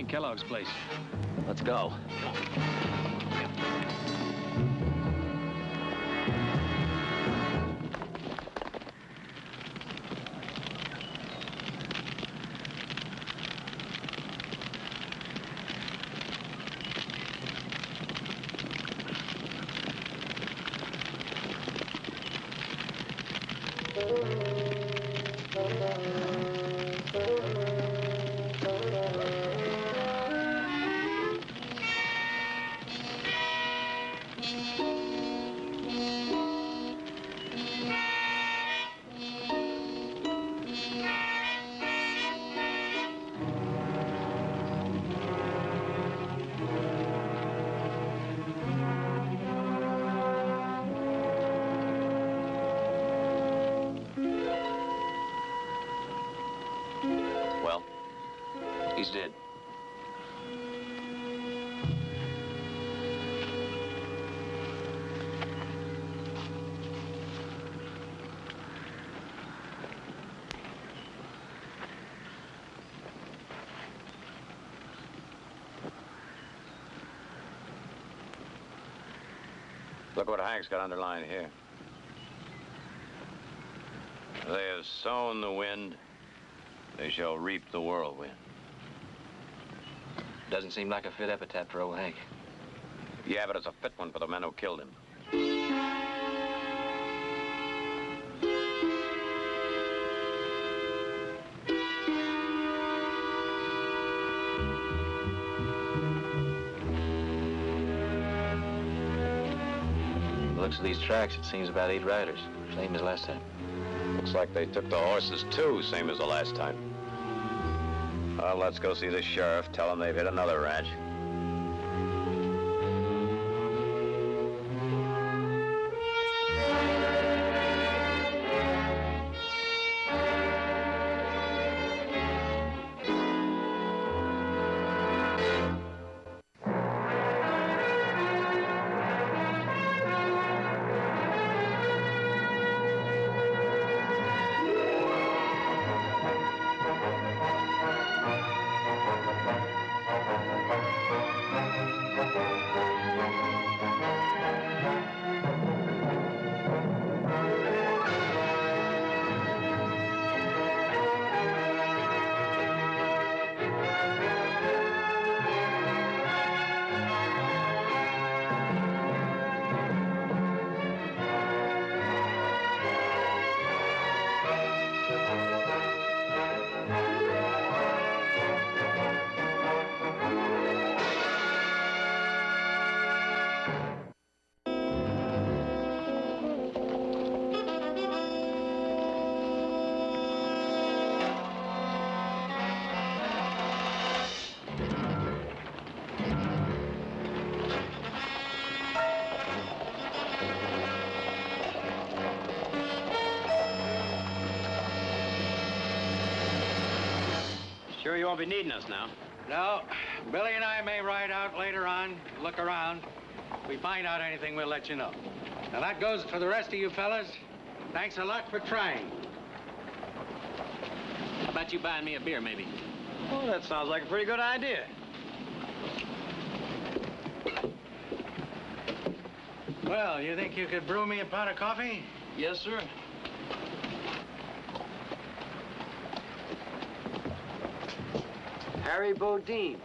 Kellogg's place. Let's go. He's dead. Look what Hank's got underlined here. They have sown the wind, they shall reap the whirlwind. Doesn't seem like a fit epitaph for old Hank. Yeah, but it's a fit one for the men who killed him. Looks of these tracks, it seems about 8 riders. Same as last time. Looks like they took the horses, too, same as the last time. Well, let's go see the sheriff. Tell him they've hit another ranch. Sure you won't be needing us now? No. Billy and I may ride out later on, look around. If we find out anything, we'll let you know. Now, that goes for the rest of you fellas. Thanks a lot for trying. How about you buying me a beer, maybe? Well, that sounds like a pretty good idea. Well, you think you could brew me a pot of coffee? Yes, sir. Harry Bodine.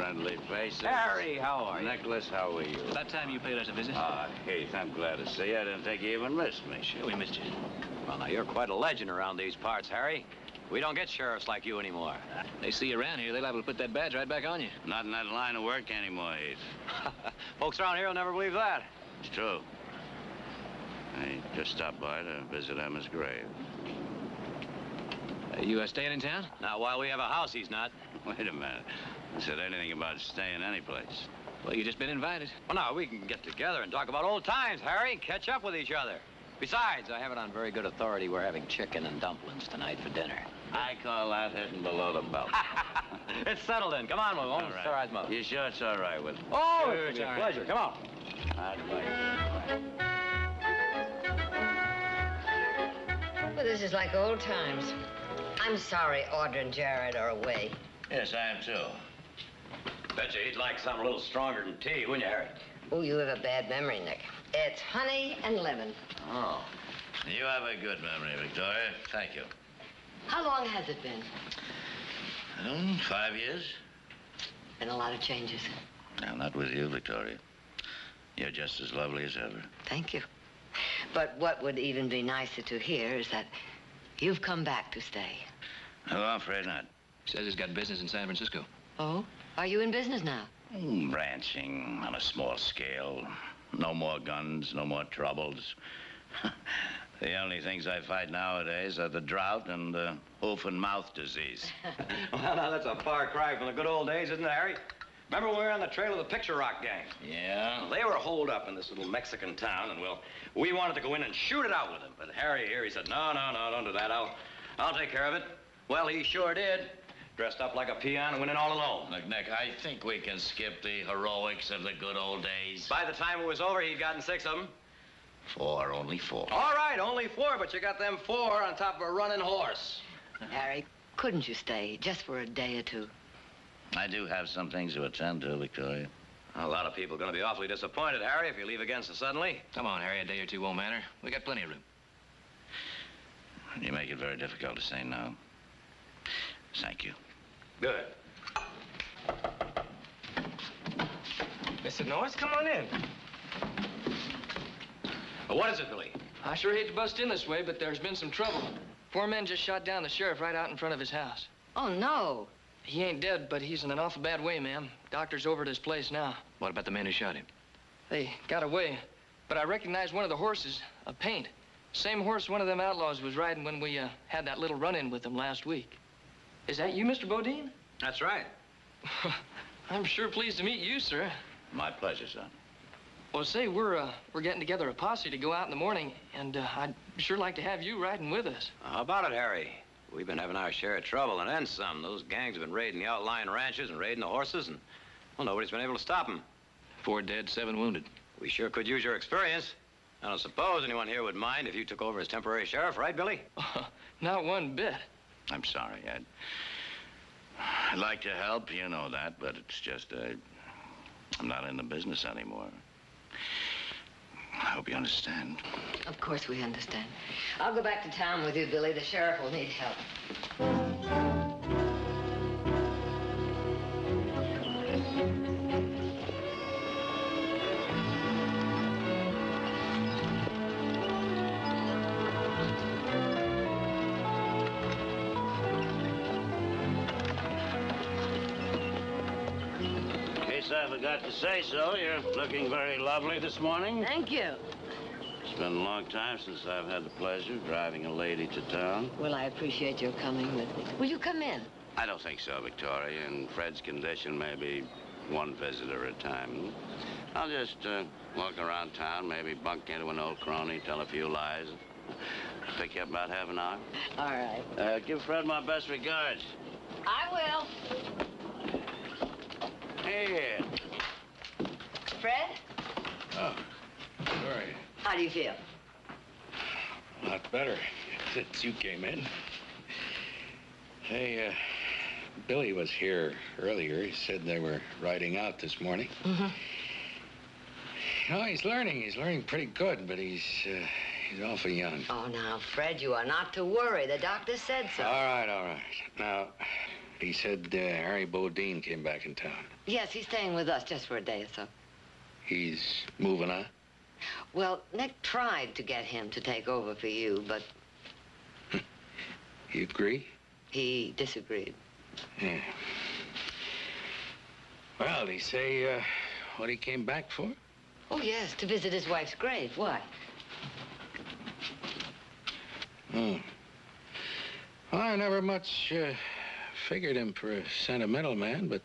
friendly faces. Harry, how are you? Nicholas, how are you? About time you paid us a visit. Keith, I'm glad to see you. I didn't think you even missed me. Sure, we missed you. Well, now, you're quite a legend around these parts, Harry. We don't get sheriffs like you anymore. They see you around here, they're liable to put that badge right back on you. Not in that line of work anymore, Heath. Folks around here will never believe that. It's true. I just stopped by to visit Emma's grave. You staying in town? Not while we have a house, he's not. Wait a minute. I said anything about staying anyplace. Well, you just been invited. Well, now, we can get together and talk about old times, Harry, and catch up with each other. Besides, I have it on very good authority we're having chicken and dumplings tonight for dinner. I call that hitting below the belt. It's settled then. Come on, we won't All right. stir eyes mouth. You sure it's all right with me? Oh, Sure, it's it's a all right. pleasure. Come on. I'd like Well, this is like old times. I'm sorry Audra and Jared are away. Yes, I am too. Bet you he'd like something a little stronger than tea, wouldn't you, Harry? Oh, you have a bad memory, Nick. It's honey and lemon. Oh. You have a good memory, Victoria. Thank you. How long has it been? 5 years? Been a lot of changes. No, not with you, Victoria. You're just as lovely as ever. Thank you. But what would even be nicer to hear is that you've come back to stay. Oh, I'm afraid not. Says he's got business in San Francisco. Oh? Are you in business now? Ranching on a small scale. No more guns, no more troubles. The only things I fight nowadays are the drought and the hoof and mouth disease. Well, now, that's a far cry from the good old days, isn't it, Harry? Remember when we were on the trail of the Picture Rock gang? Yeah? They were holed up in this little Mexican town, and, well, we wanted to go in and shoot it out with them. But Harry here, he said, no, don't do that. I'll take care of it. Well, he sure did. Dressed up like a peon and went in all alone. Look, Nick, I think we can skip the heroics of the good old days. By the time it was over, he'd gotten 6 of them. 4, only 4. All right, only 4, but you got them 4 on top of a running horse. Harry, couldn't you stay just for a day or two? I do have some things to attend to, Victoria. A lot of people are going to be awfully disappointed, Harry, if you leave again so suddenly. Come on, Harry, a day or two won't matter. We got plenty of room. You make it very difficult to say no. Thank you. Good. Mr. Norris, come on in. Well, what is it, Billy? I sure hate to bust in this way, but there's been some trouble. 4 men just shot down the sheriff right out in front of his house. Oh, no. He ain't dead, but he's in an awful bad way, ma'am. Doctor's over at his place now. What about the men who shot him? They got away, but I recognized one of the horses, a paint. Same horse one of them outlaws was riding when we had that little run-in with them last week. Is that you, Mr. Bodine? That's right. I'm sure pleased to meet you, sir. My pleasure, son. Well, say, we're getting together a posse to go out in the morning, and I'd sure like to have you riding with us. How about it, Harry? We've been having our share of trouble, and then some. Those gangs have been raiding the outlying ranches and raiding the horses, and, well, nobody's been able to stop them. 4 dead, 7 wounded. We sure could use your experience. I don't suppose anyone here would mind if you took over as temporary sheriff, right, Billy? Not one bit. I'm sorry. I'd like to help, you know that, but it's just, I'm not in the business anymore. I hope you understand. Of course we understand. I'll go back to town with you, Billy. The sheriff will need help. I forgot to say so. You're looking very lovely this morning. Thank you. It's been a long time since I've had the pleasure of driving a lady to town. Well, I appreciate your coming with me. Will you come in? I don't think so, Victoria. In Fred's condition, maybe 1 visitor at a time. I'll just walk around town, maybe bunk into an old crony, tell a few lies. Pick you up about half an hour. All right. Give Fred my best regards. I will. Hey. Fred, Oh, sorry. how do you feel? Not better since you came in. Hey, Billy was here earlier. He said they were riding out this morning. Mm-hmm. You know, he's learning. He's learning pretty good, but he's awful young. Oh, now, Fred, you are not to worry. The doctor said so. All right, all right. Now, He said Harry Bodine came back in town. Yes, he's staying with us just for a day or so. He's moving on? Well, Nick tried to get him to take over for you, but... You agree? He disagreed. Yeah. Well, did he say what he came back for? Oh, yes, to visit his wife's grave. Why? Oh. Well, I never much figured him for a sentimental man, but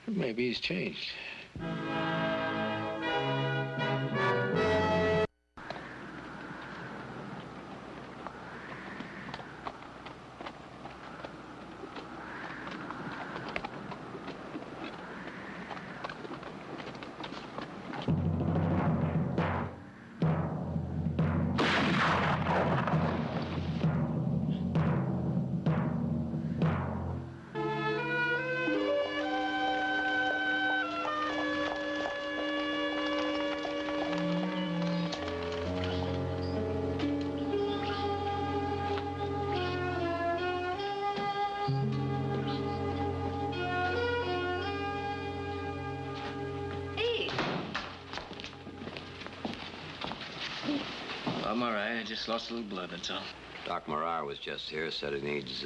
maybe he's changed. I'm all right. I just lost a little blood, that's all. Doc Morar was just here, said he needs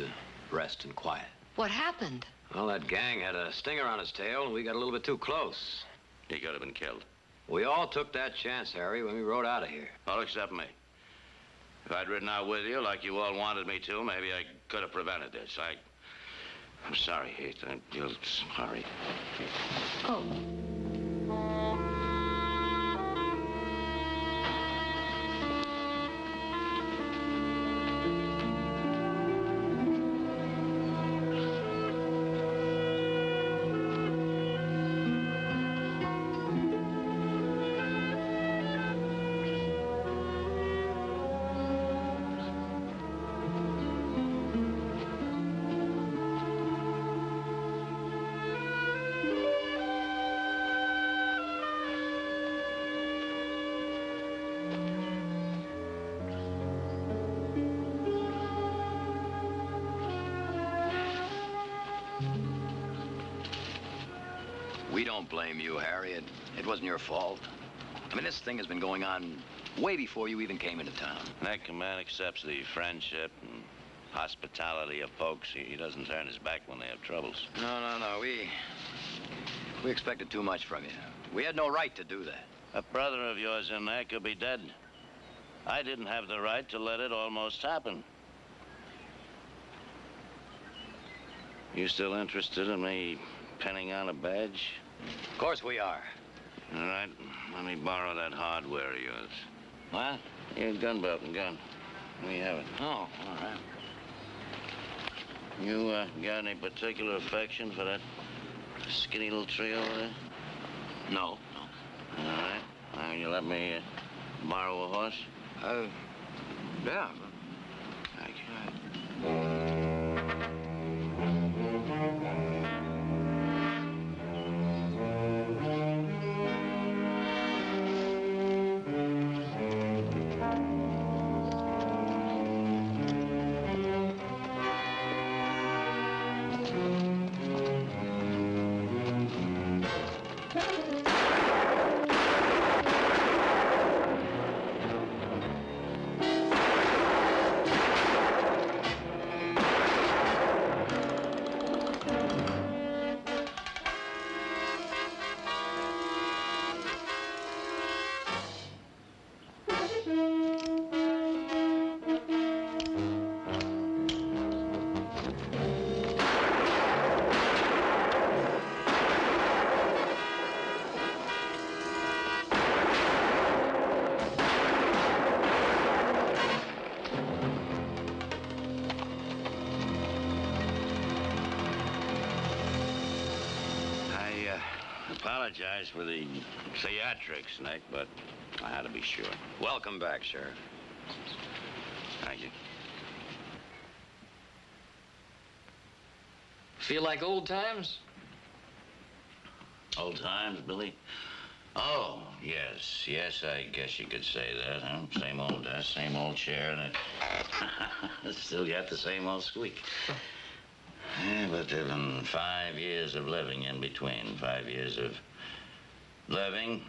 rest and quiet. What happened? Well, that gang had a stinger on his tail, and we got a little bit too close. He could have been killed. We all took that chance, Harry, when we rode out of here. All except me. If I'd ridden out with you like you all wanted me to, maybe I could have prevented this. I'm sorry, Heath. You're sorry. Oh. We don't blame you, Harry. It wasn't your fault. I mean, this thing has been going on way before you even came into town. That man accepts the friendship and hospitality of folks. He doesn't turn his back when they have troubles. No. We expected too much from you. We had no right to do that. A brother of yours in there could be dead. I didn't have the right to let it almost happen. You still interested in me pinning on a badge? Of course we are. All right, let me borrow that hardware of yours. What? Your gun belt and gun. We have it. Oh, all right. You got any particular affection for that skinny little tree over there? No. All right. Now, you let me borrow a horse? Yeah. Thank you. Apologize for the theatrics, Nick, but I had to be sure. Welcome back, Sheriff. Thank you. Feel like old times? Old times, Billy? Oh, yes. Yes, I guess you could say that, huh? Same old desk, same old chair, and it still got the same old squeak. cumulative and 5 years of living in between. 5 years of living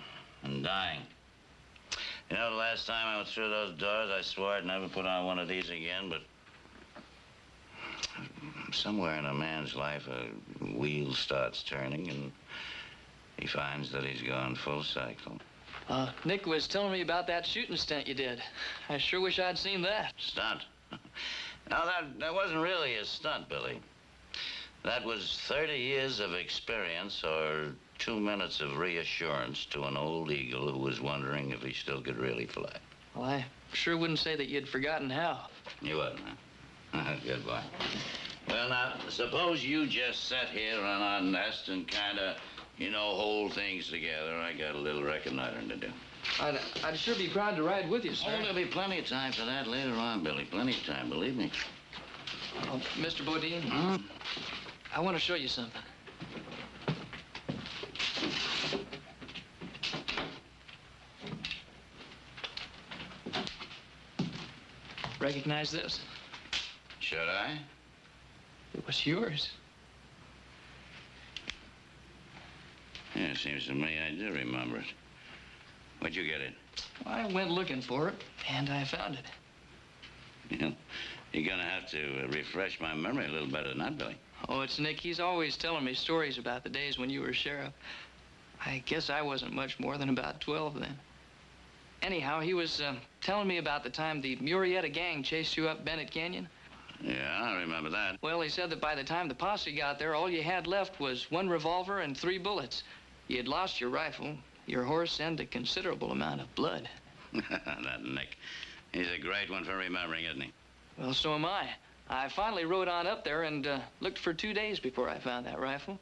and dying. You know, the last time I went through those doors, I swore I'd never put on one of these again, but somewhere in a man's life, a wheel starts turning, and he finds that he's gone full cycle. Nick was telling me about that shooting stunt you did. I sure wish I'd seen that. Stunt? No, that wasn't really a stunt, Billy. That was 30 years of experience or 2 minutes of reassurance to an old eagle who was wondering if he still could really fly. Well, I sure wouldn't say that you'd forgotten how. You wouldn't, huh? Good boy. Well, now, suppose you just sit here on our nest and kind of, you know, hold things together. I got a little reconnoitering to do. I'd sure be proud to ride with you, sir. Oh, there'll be plenty of time for that later on, Billy. Plenty of time, believe me. Oh, Mr. Bodine, I want to show you something. Recognize this? Should I? It was yours. Yeah, it seems to me I do remember it. Where'd you get it? I went looking for it, and I found it. You know, you're gonna have to refresh my memory a little better than that, Billy. Oh, it's Nick. He's always telling me stories about the days when you were sheriff. I guess I wasn't much more than about 12 then. Anyhow, he was telling me about the time the Murrieta gang chased you up Bennett Canyon. Yeah, I remember that. Well, he said that by the time the posse got there, all you had left was 1 revolver and 3 bullets. You had lost your rifle, your horse, and a considerable amount of blood. That Nick. He's a great one for remembering, isn't he? Well, so am I. I finally rode on up there and looked for 2 days before I found that rifle.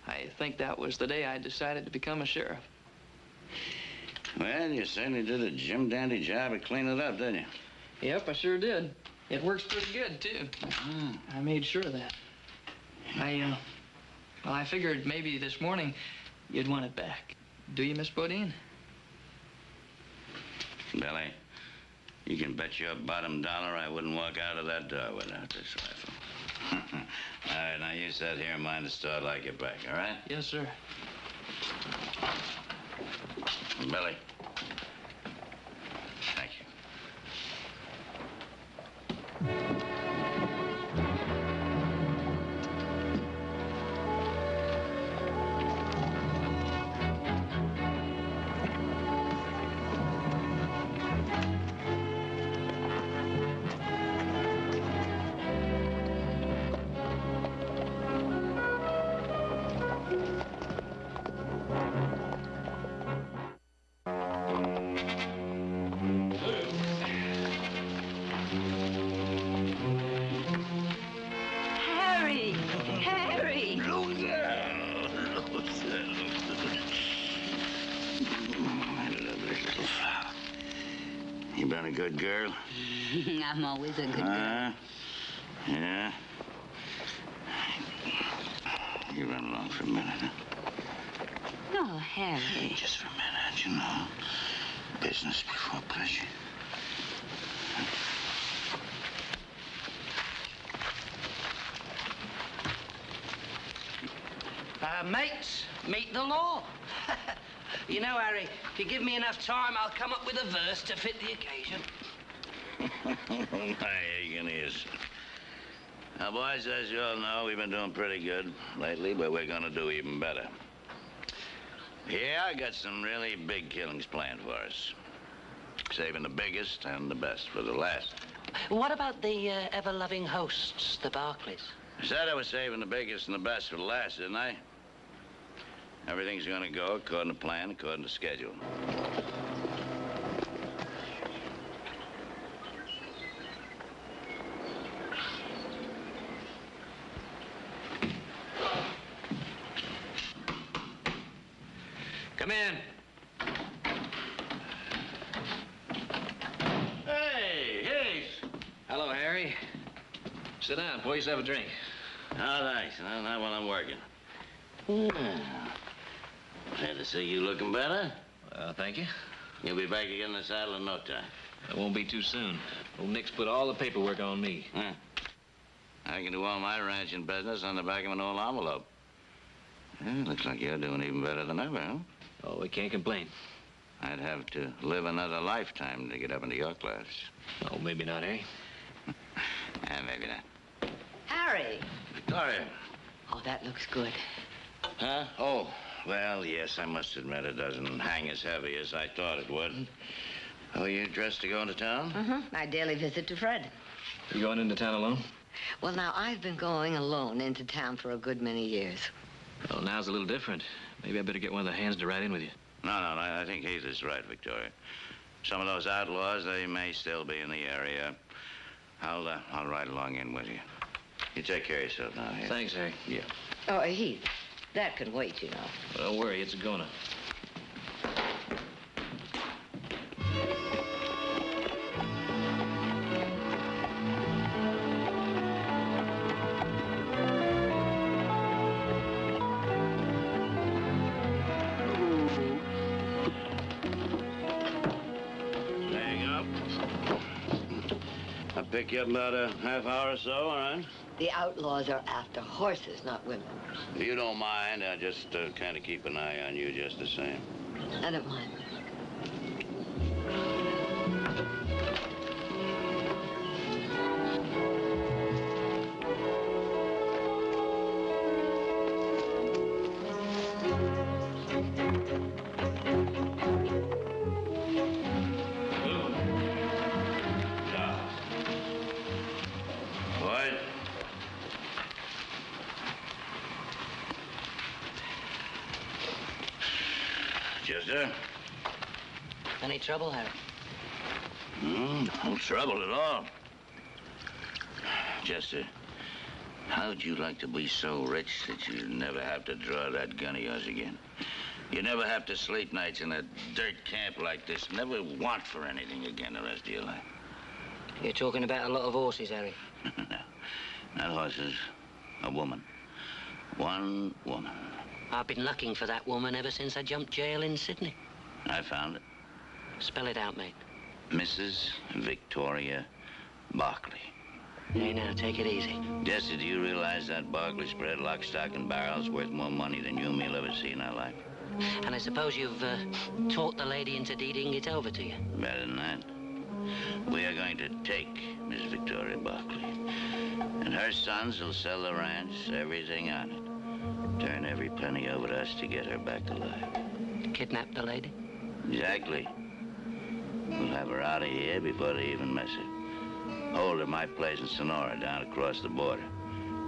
I think that was the day I decided to become a sheriff. Well, you certainly did a jim-dandy job of cleaning it up, didn't you? Yep, I sure did. It works pretty good, too. I made sure of that. Well, I figured maybe this morning you'd want it back. Do you, Miss Bodine? Billy, you can bet your bottom dollar I wouldn't walk out of that door without this rifle. All right, now you sit here and mind the store till I get back, all right? Yes, sir. Billy. Thank you. You been a good girl? I'm always a good girl. Yeah. You run along for a minute, huh? No, Harry. Just for a minute, you know. Business before pleasure. Mates, meet the law. You know, Harry, if you give me enough time, I'll come up with a verse to fit the occasion. My aching ears. Now, boys, as you all know, we've been doing pretty good lately, but we're gonna do even better. Yeah, I got some really big killings planned for us. Saving the biggest and the best for the last. What about the ever-loving hosts, the Barclays? I said I was saving the biggest and the best for the last, didn't I? Everything's gonna go according to plan, according to schedule. Come in. Hey. Hello, Harry. Sit down. Pour yourself a drink. Oh, thanks. Not while I'm working. Glad to see you looking better. Well, thank you. You'll be back again in the saddle in no time. It won't be too soon. Old Nick's put all the paperwork on me. Huh? I can do all my ranching business on the back of an old envelope. Yeah, looks like you're doing even better than ever, huh? Oh, we can't complain. I'd have to live another lifetime to get up into your class. Oh, maybe not, Harry. Maybe not. Harry! Victoria. Oh, that looks good. Huh? Oh, well, yes, I must admit it doesn't hang as heavy as I thought it would. Oh, you dressed to go into town? Mm-hmm. My daily visit to Fred. You going into town alone? Well, now, I've been going alone into town for a good many years. Well, now's a little different. Maybe I better get one of the hands to ride in with you. No, I think Heath is right, Victoria. Some of those outlaws, they may still be in the area. I'll ride along in with you. You take care of yourself now, Heath. Thanks, Harry. Yeah. Oh, Heath, that can wait, you know. Well, don't worry, it's a gonna. Pick you up about a half hour or so, all right? The outlaws are after horses, not women. If you don't mind, I'll just kind of keep an eye on you just the same. I don't mind. Chester? Any trouble, Harry? No trouble at all. Chester, how'd you like to be so rich that you never have to draw that gun of yours again? You never have to sleep nights in a dirt camp like this. Never want for anything again the rest of your life. You're talking about a lot of horses, Harry. No, not horses. A woman. One woman. I've been looking for that woman ever since I jumped jail in Sydney. I found it. Spell it out, mate. Mrs. Victoria Barkley. Hey, now, take it easy. Jesse, do you realize that Barkley spread lock, stock, and barrel's worth more money than you and me'll ever see in our life? And I suppose you've taught the lady into deeding it over to you? Better than that. We are going to take Miss Victoria Barkley. And her sons will sell the ranch, everything on it. Turn every penny over to us to get her back alive. Kidnap the lady? Exactly. We'll have her out of here before they even mess her. Hold her at my place in Sonora down across the border.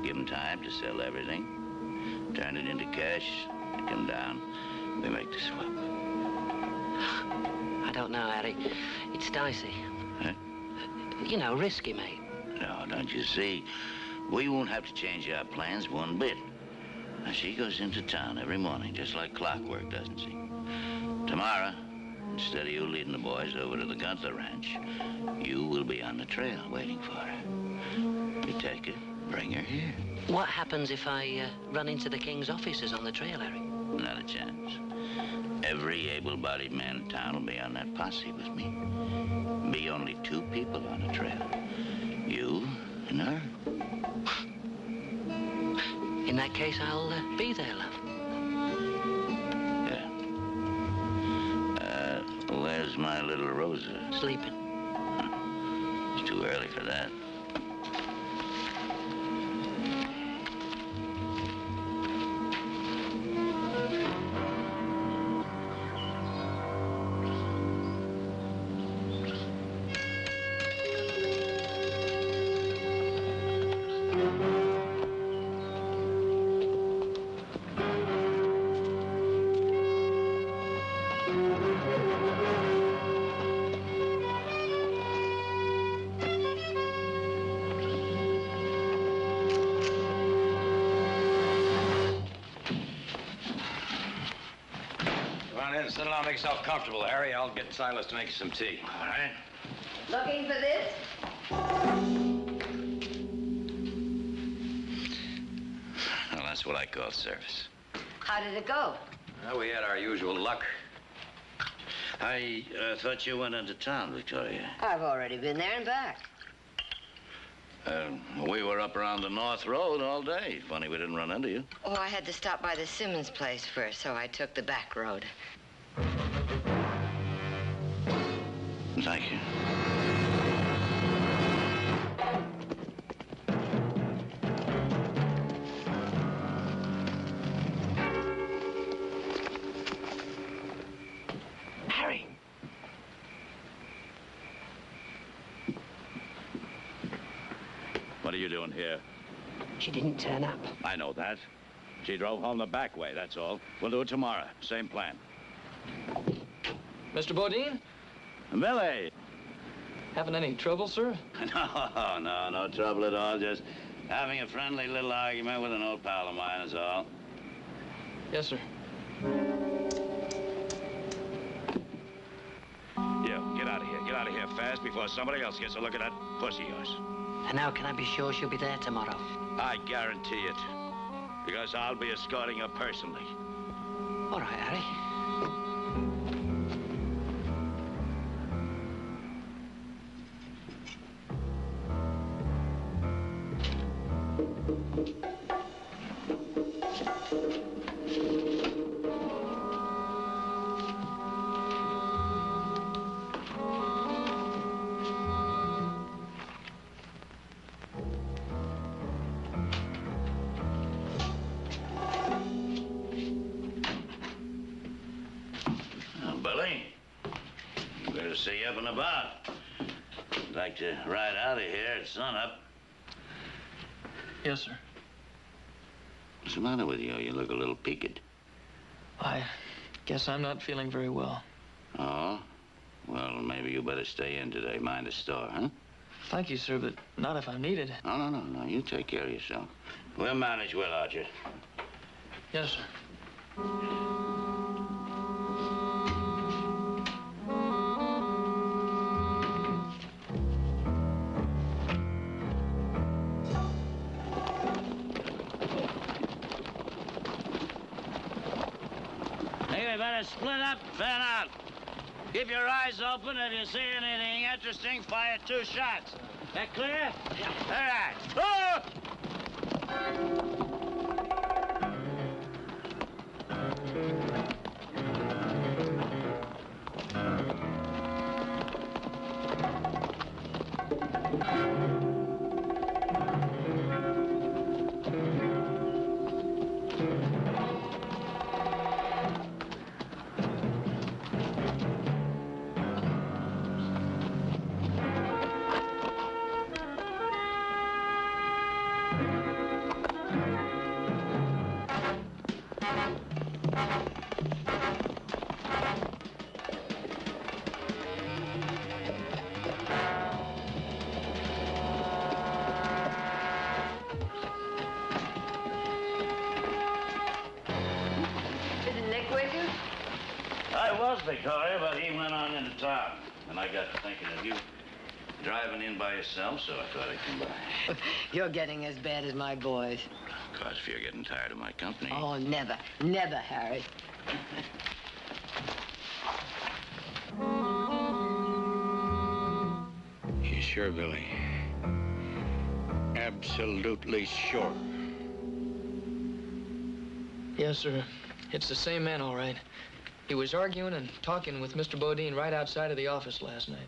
Give them time to sell everything. Turn it into cash. They come down. We make the swap. I don't know, Harry. It's dicey. Huh? You know, risky, mate. No, don't you see? We won't have to change our plans one bit. Now, she goes into town every morning, just like clockwork, doesn't she? Tomorrow, instead of you leading the boys over to the Gunther Ranch, you will be on the trail waiting for her. You take her, bring her here. What happens if I run into the King's officers on the trail, Harry? Not a chance. Every able-bodied man in town will be on that posse with me. Be only two people on the trail. You and her. In that case, I'll be there, love. Yeah. Where's my little Rosa? Sleeping. It's too early for that. Sit down, make yourself comfortable, Harry. I'll get Silas to make you some tea. All right. Looking for this? Well, that's what I call service. How did it go? Well, we had our usual luck. I thought you went into town, Victoria. I've already been there and back. We were up around the North Road all day. Funny we didn't run into you. Oh, I had to stop by the Simmons place first, so I took the back road. Thank you. Harry. What are you doing here? She didn't turn up. I know that. She drove home the back way, that's all. We'll do it tomorrow. Same plan. Mr. Bodine? Billy! Having any trouble, sir? No trouble at all. Just having a friendly little argument with an old pal of mine is all. Yes, sir. You, get out of here. Get out of here fast before somebody else gets a look at that pussy of yours. And how can I be sure she'll be there tomorrow? I guarantee it. Because I'll be escorting her personally. All right, Harry. See you up and about. I'd like to ride out of here at sunup. Yes, sir. What's the matter with you? You look a little peaked. I guess I'm not feeling very well. Oh? Well, maybe you better stay in today. Mind the store, huh? Thank you, sir, but not if I'm needed. No. You take care of yourself. We'll manage without you. Yes, sir. Split up, fan out. Keep your eyes open. If you see anything interesting, fire 2 shots. That clear? Yeah. All right. Victoria, but he went on into town. And I got to thinking of you driving in by yourself, so I thought I'd come by. You're getting as bad as my boys. Of course, if you're getting tired of my company. Oh, never. Never, Harry. You sure, Billy? Absolutely sure? Yes, sir. It's the same man, all right. He was arguing and talking with Mr. Bodine right outside of the office last night.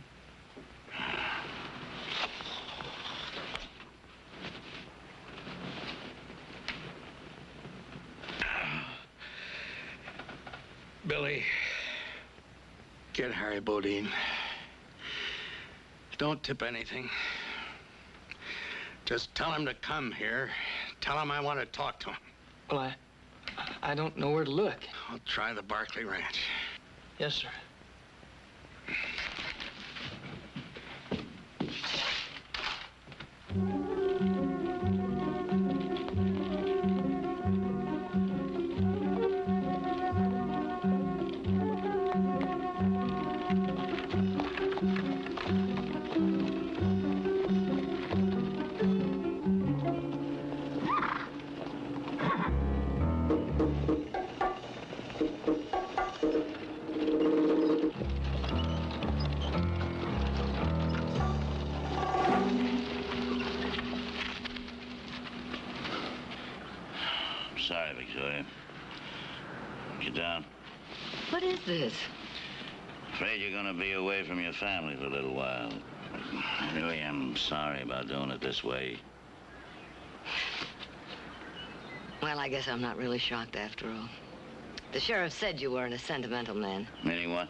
Billy, get Harry Bodine. Don't tip anything. Just tell him to come here. Tell him I want to talk to him. Well, I don't know where to look. I'll try the Barclay Ranch. Yes, sir. Sorry, Victoria. Get down. What is this? Afraid you're gonna be away from your family for a little while. I really am sorry about doing it this way. Well, I guess I'm not really shocked after all. The sheriff said you weren't a sentimental man. Meaning what?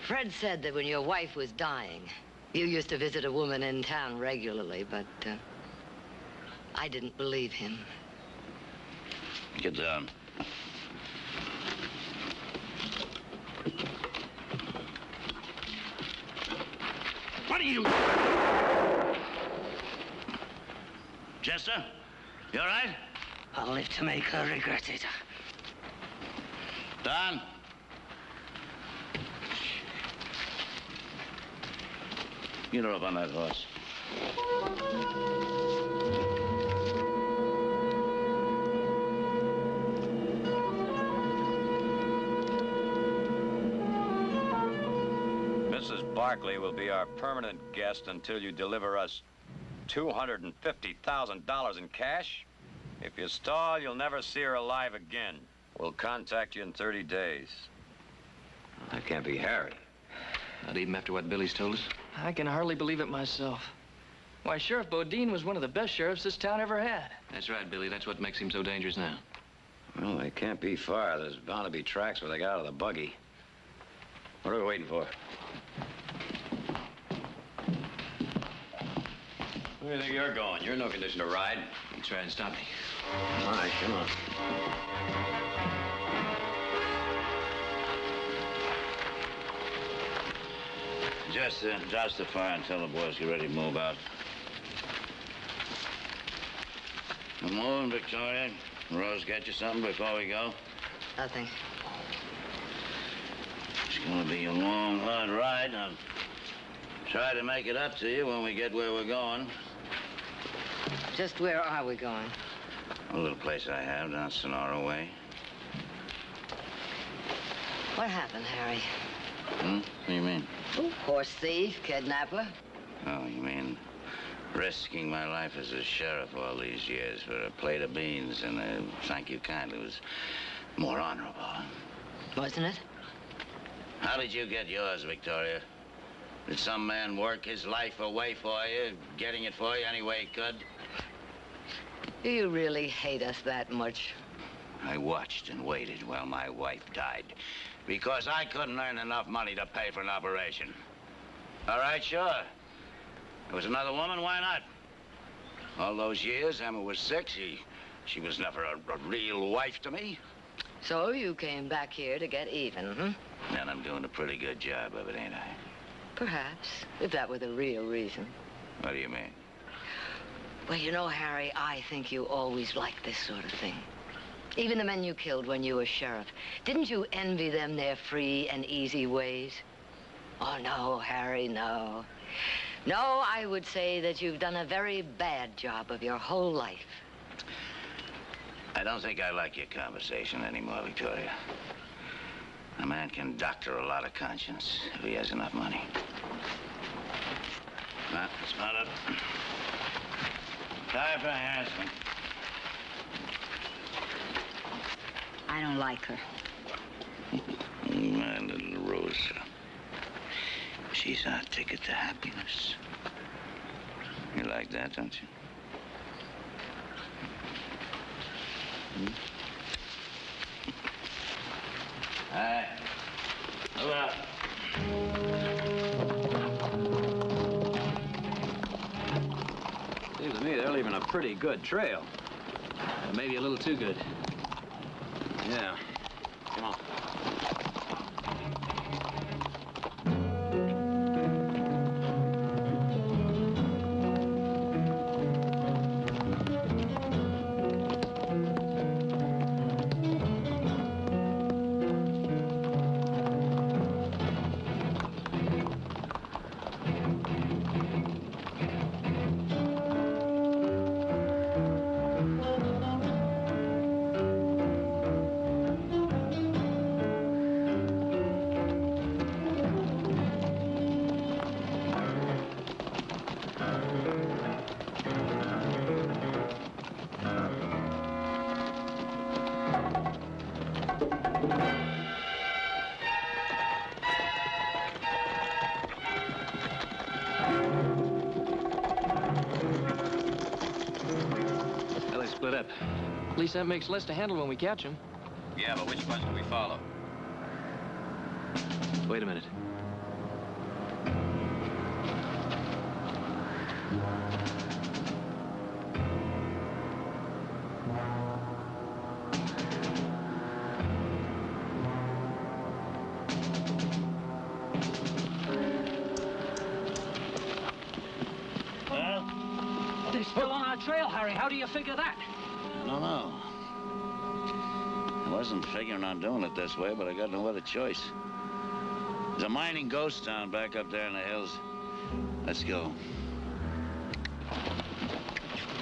Fred said that when your wife was dying, you used to visit a woman in town regularly, but I didn't believe him. Get down. What are you... Chester? You all right? I'll live to make her regret it. Don? Get her up on that horse. Mrs. Barkley will be our permanent guest until you deliver us $250,000 in cash. If you stall, you'll never see her alive again. We'll contact you in 30 days. That can't be Harry. Not even after what Billy's told us? I can hardly believe it myself. Why, Sheriff Bodine was one of the best sheriffs this town ever had. That's right, Billy. That's what makes him so dangerous now. Well, they can't be far. There's bound to be tracks where they got out of the buggy. What are we waiting for? Where do you think you're going? You're in no condition to ride. You try and stop me. All right, come on. Just douse the fire and tell the boys get ready to move out. Come on, Victoria. Rose get you something before we go? Nothing. It's gonna be a long, hard ride. I'll try to make it up to you when we get where we're going. Just where are we going? A little place I have down Sonora way. What happened, Harry? What do you mean? Horse thief, kidnapper. Oh, you mean risking my life as a sheriff all these years for a plate of beans and a thank you kindly was more honorable. Wasn't it? How did you get yours, Victoria? Did some man work his life away for you, getting it for you any way he could? Do you really hate us that much? I watched and waited while my wife died because I couldn't earn enough money to pay for an operation. All right, sure. There was another woman, why not? All those years Emma was sick, she was never a real wife to me. So you came back here to get even, hmm? And I'm doing a pretty good job of it, ain't I? Perhaps, if that were the real reason. What do you mean? Well, you know, Harry, I think you always liked this sort of thing. Even the men you killed when you were sheriff. Didn't you envy them their free and easy ways? Oh, no, Harry, no. No, I would say that you've done a very bad job of your whole life. I don't think I like your conversation anymore, Victoria. A man can doctor a lot of conscience if he has enough money. Now, let's mount up. Time for harassment. I don't like her. My little Rosa. She's our ticket to happiness. You like that, don't you? All right. Move out. Seems to me they're leaving a pretty good trail. Maybe a little too good. Yeah. Come on. split up. At least that makes less to handle when we catch him. Yeah, but which ones do we follow? Wait a minute. They're still on our trail, Harry. How do you figure that? I don't know. I wasn't figuring on doing it this way, but I got no other choice. There's a mining ghost town back up there in the hills. Let's go.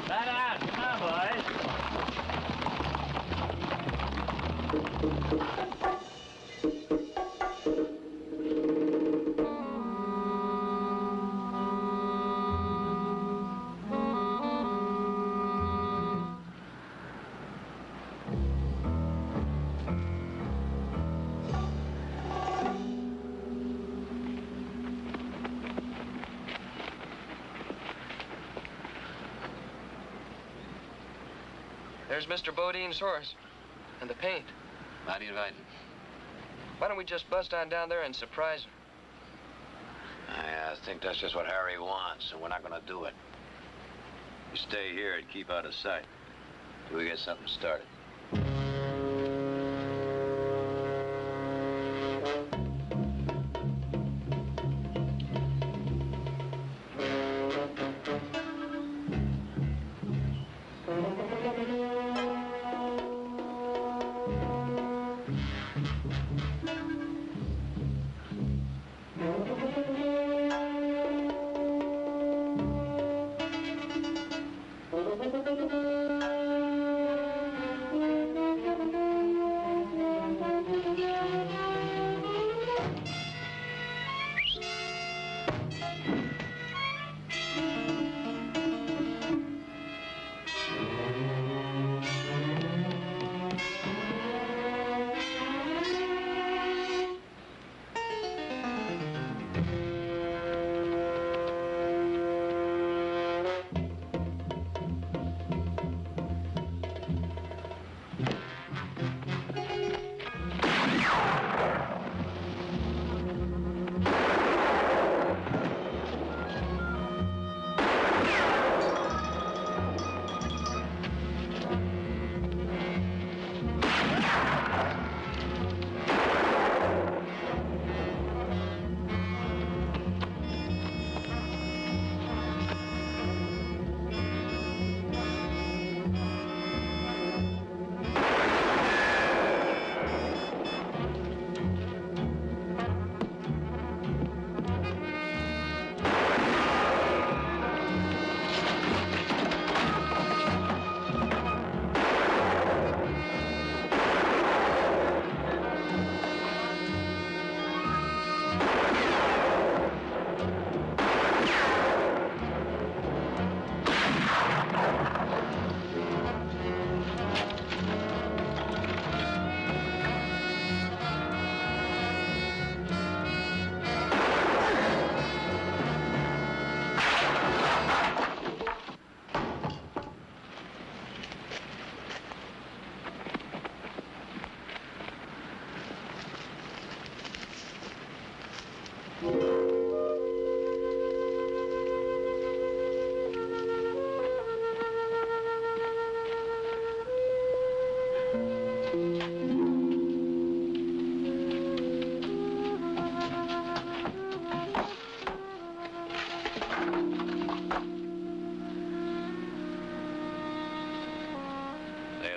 Right out. Come on, boys. There's Mr. Bodine's horse. And the paint. Mighty inviting. Why don't we just bust on down there and surprise him? I think that's just what Harry wants, and we're not gonna do it. You stay here and keep out of sight till we get something started.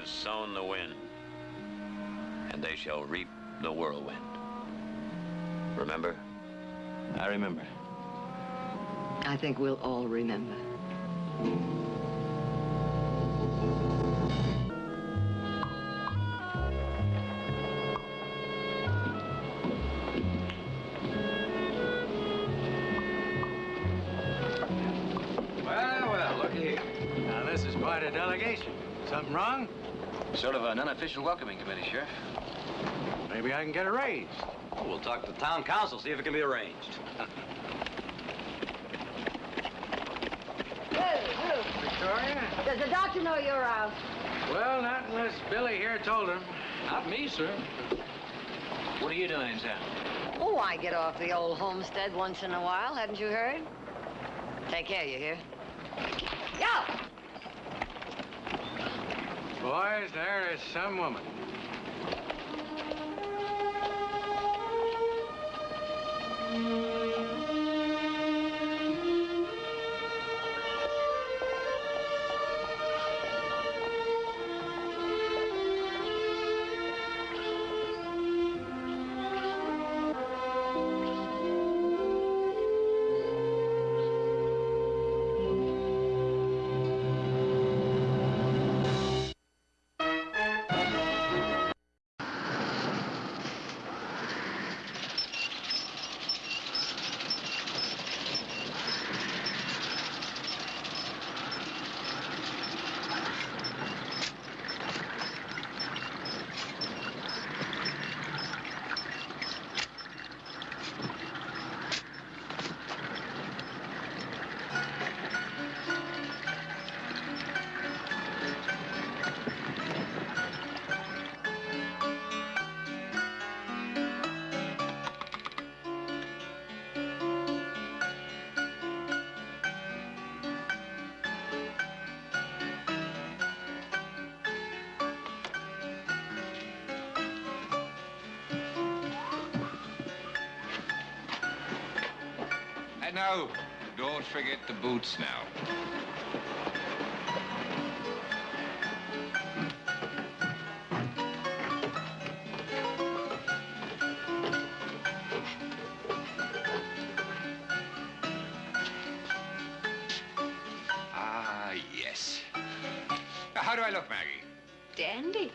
Sown the wind, and they shall reap the whirlwind. Remember? I remember. I think we'll all remember. Well, looky here. Now, this is quite a delegation. Something wrong? Sort of an unofficial welcoming committee, Sheriff. Maybe I can get a raise. Oh, we'll talk to the town council, see if it can be arranged. Hey, Victoria. Does the doctor know you're out? Well, not unless Billy here told him. Not me, sir. What are you doing in town? Oh, I get off the old homestead once in a while. Hadn't you heard? Take care, you hear? Yo! Boys, there is some woman. No, don't forget the boots now. Ah, yes. How do I look, Maggie? Dandy.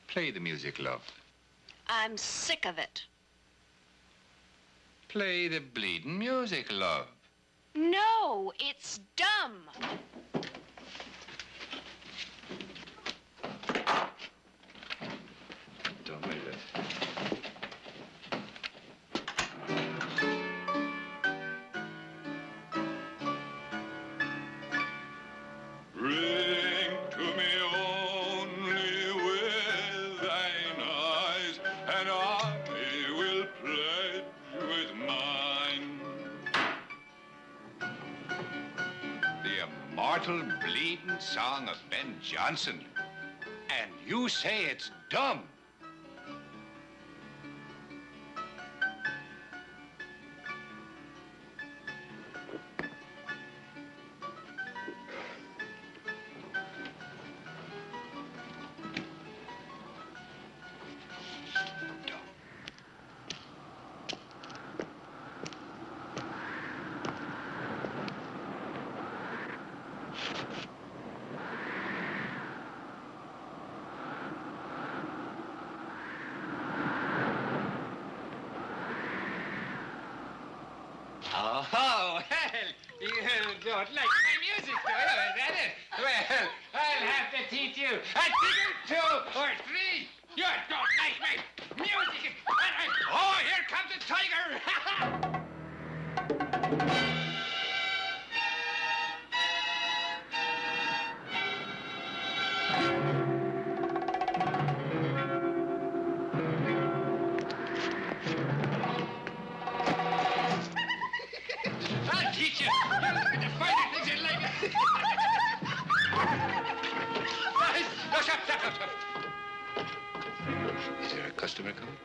Play the music, love. I'm sick of it. Play the bleeding music, love. No, it's dumb. Don't make it. Bring to me only with thine eyes, and I will pledge with mine. The immortal bleeding song of Ben Jonson. And you say it's dumb. Oh, well, you don't like my music, do you? Is that it? Well, I I'll have to teach you a thing or two or three. You don't like my music. Oh, here comes the tiger. I'll teach you. You're looking to find things in life. No, stop. Is there a customer coming?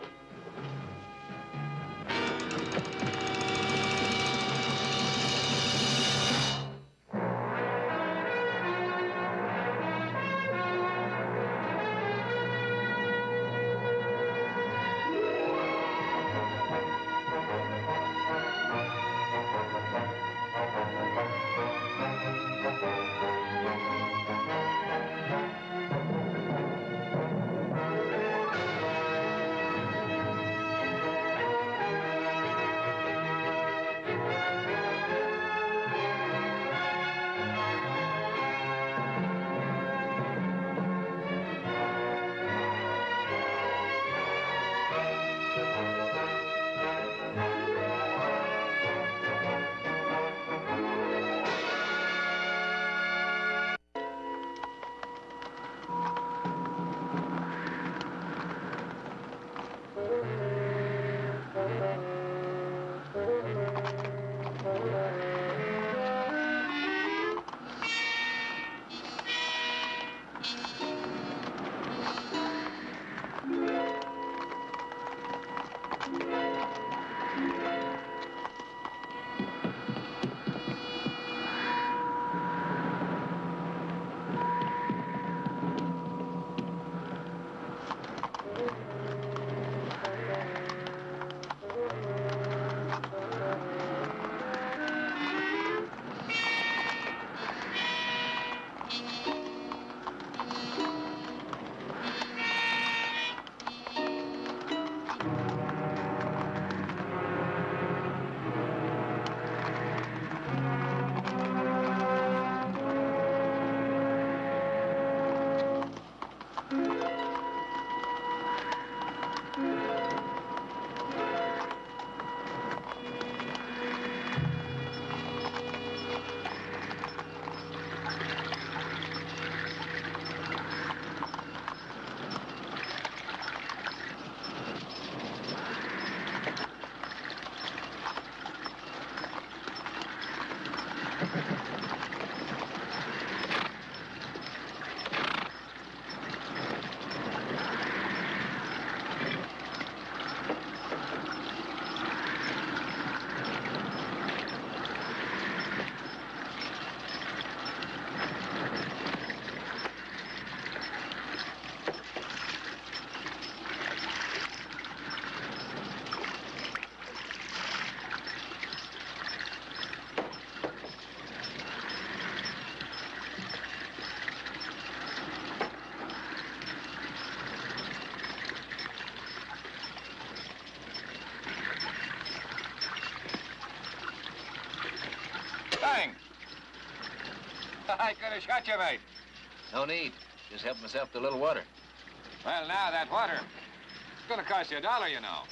Bang! I could have shot you, mate. No need. Just help myself to a little water. Well, now, that water, it's gonna cost you $1, you know.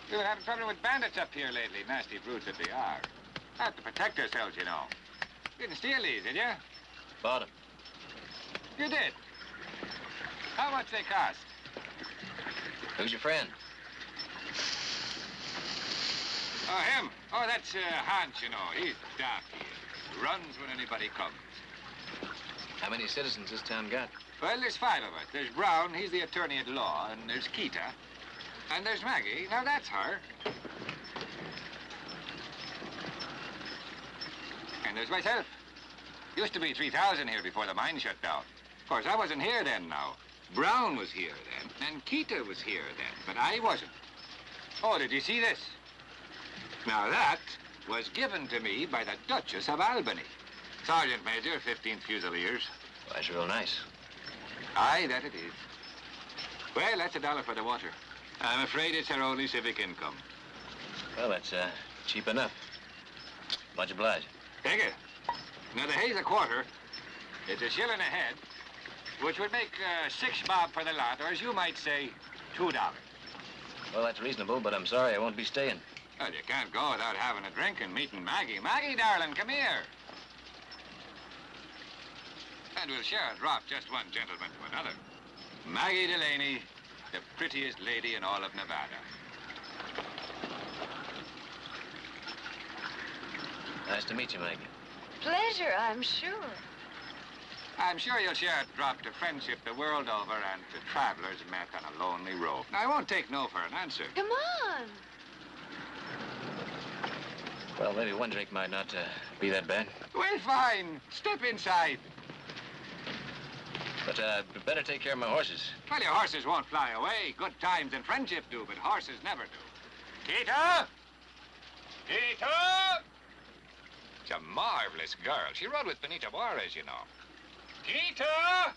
We've been having trouble with bandits up here lately, nasty brutes that they are. Have to protect ourselves, you know. You didn't steal these, did you? Bought 'em. You did? How much they cost? Who's your friend? Oh, him? Oh, that's Hans, you know. He's dark. He runs when anybody comes. How many citizens this town got? Well, there's 5 of us. There's Brown, he's the attorney at law, and there's Keita. And there's Maggie. Now, that's her. And there's myself. Used to be 3,000 here before the mine shut down. Of course, I wasn't here then now. Brown was here then, and Keita was here then, but I wasn't. Oh, did you see this? Now, that was given to me by the Duchess of Albany. Sergeant Major, 15th Fusiliers. Well, that's real nice. Aye, that it is. Well, that's $1 for the water. I'm afraid it's our only civic income. Well, that's cheap enough. Much obliged. Take it. Now, the hay's a quarter. It's $1 a head. which would make $6 bob for the lot, or as you might say, $2. Well, that's reasonable, but I'm sorry I won't be staying. Well, you can't go without having a drink and meeting Maggie. Maggie, darling, come here. And we'll share a drop, just one gentleman to another. Maggie Delaney, the prettiest lady in all of Nevada. Nice to meet you, Maggie. Pleasure, I'm sure. I'm sure you'll share a drop to friendship the world over and to travelers met on a lonely road. Now, I won't take no for an answer. Come on. Well, maybe one drink might not be that bad. Well, fine. Step inside. But better take care of my horses. Well, your horses won't fly away. Good times and friendship do, but horses never do. Tita! Tita! She's a marvelous girl. She rode with Benita Juarez, you know. Tita!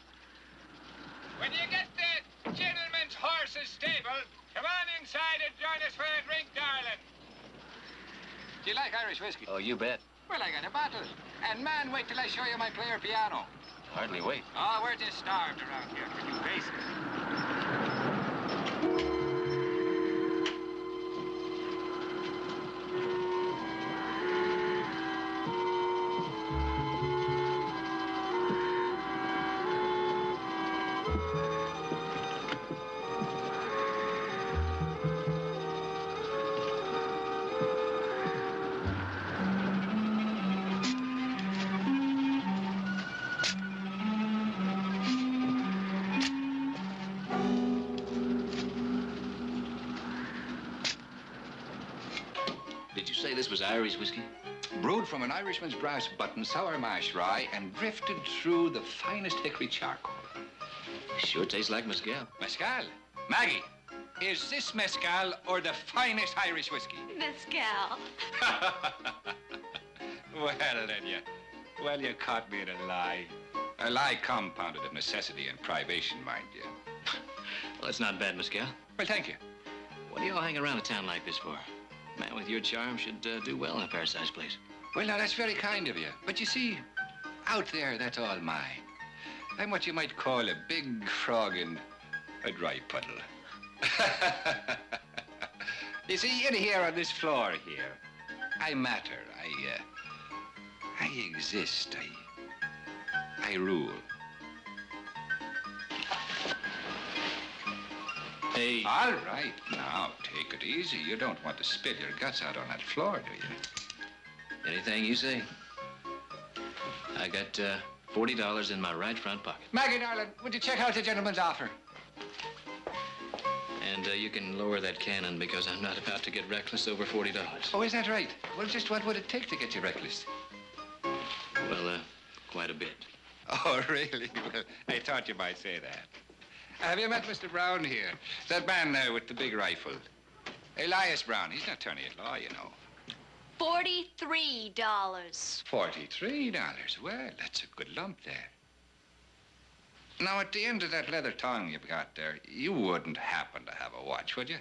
When you get the gentleman's horses stable, come on inside and join us for a drink, darling. Do you like Irish whiskey? Oh, you bet. Well, I got a bottle. And, man, wait till I show you my player piano. Hardly wait. Oh, we're just starved around here. Can you face it? Did you say this was Irish whiskey? Brewed from an Irishman's brass button, sour mash rye, and drifted through the finest hickory charcoal. Sure tastes like mezcal. Mezcal? Maggie, is this mezcal or the finest Irish whiskey? Mezcal. Well, you caught me in a lie. A lie compounded of necessity and privation, mind you. Well, it's not bad, mezcal. Well, thank you. What do you all hang around a town like this for? A man with your charm should do well in a fair-sized place. Well, now, that's very kind of you. But you see, out there, that's all mine. I'm what you might call a big frog in a dry puddle. You see, in here on this floor here, I matter. I exist. I rule. Hey. All right, now, take it easy. You don't want to spill your guts out on that floor, do you? Anything you say. I got $40 in my right front pocket. Maggie, darling, would you check out the gentleman's offer? And you can lower that cannon because I'm not about to get reckless over $40. Oh, is that right? Well, just what would it take to get you reckless? Well, quite a bit. Oh, really? Well, I thought you might say that. Have you met Mr. Brown here? That man with the big rifle. Elias Brown. He's an attorney at law, you know. $43. $43? Well, that's a good lump there. Now, at the end of that leather tongue you've got there, you wouldn't happen to have a watch, would you?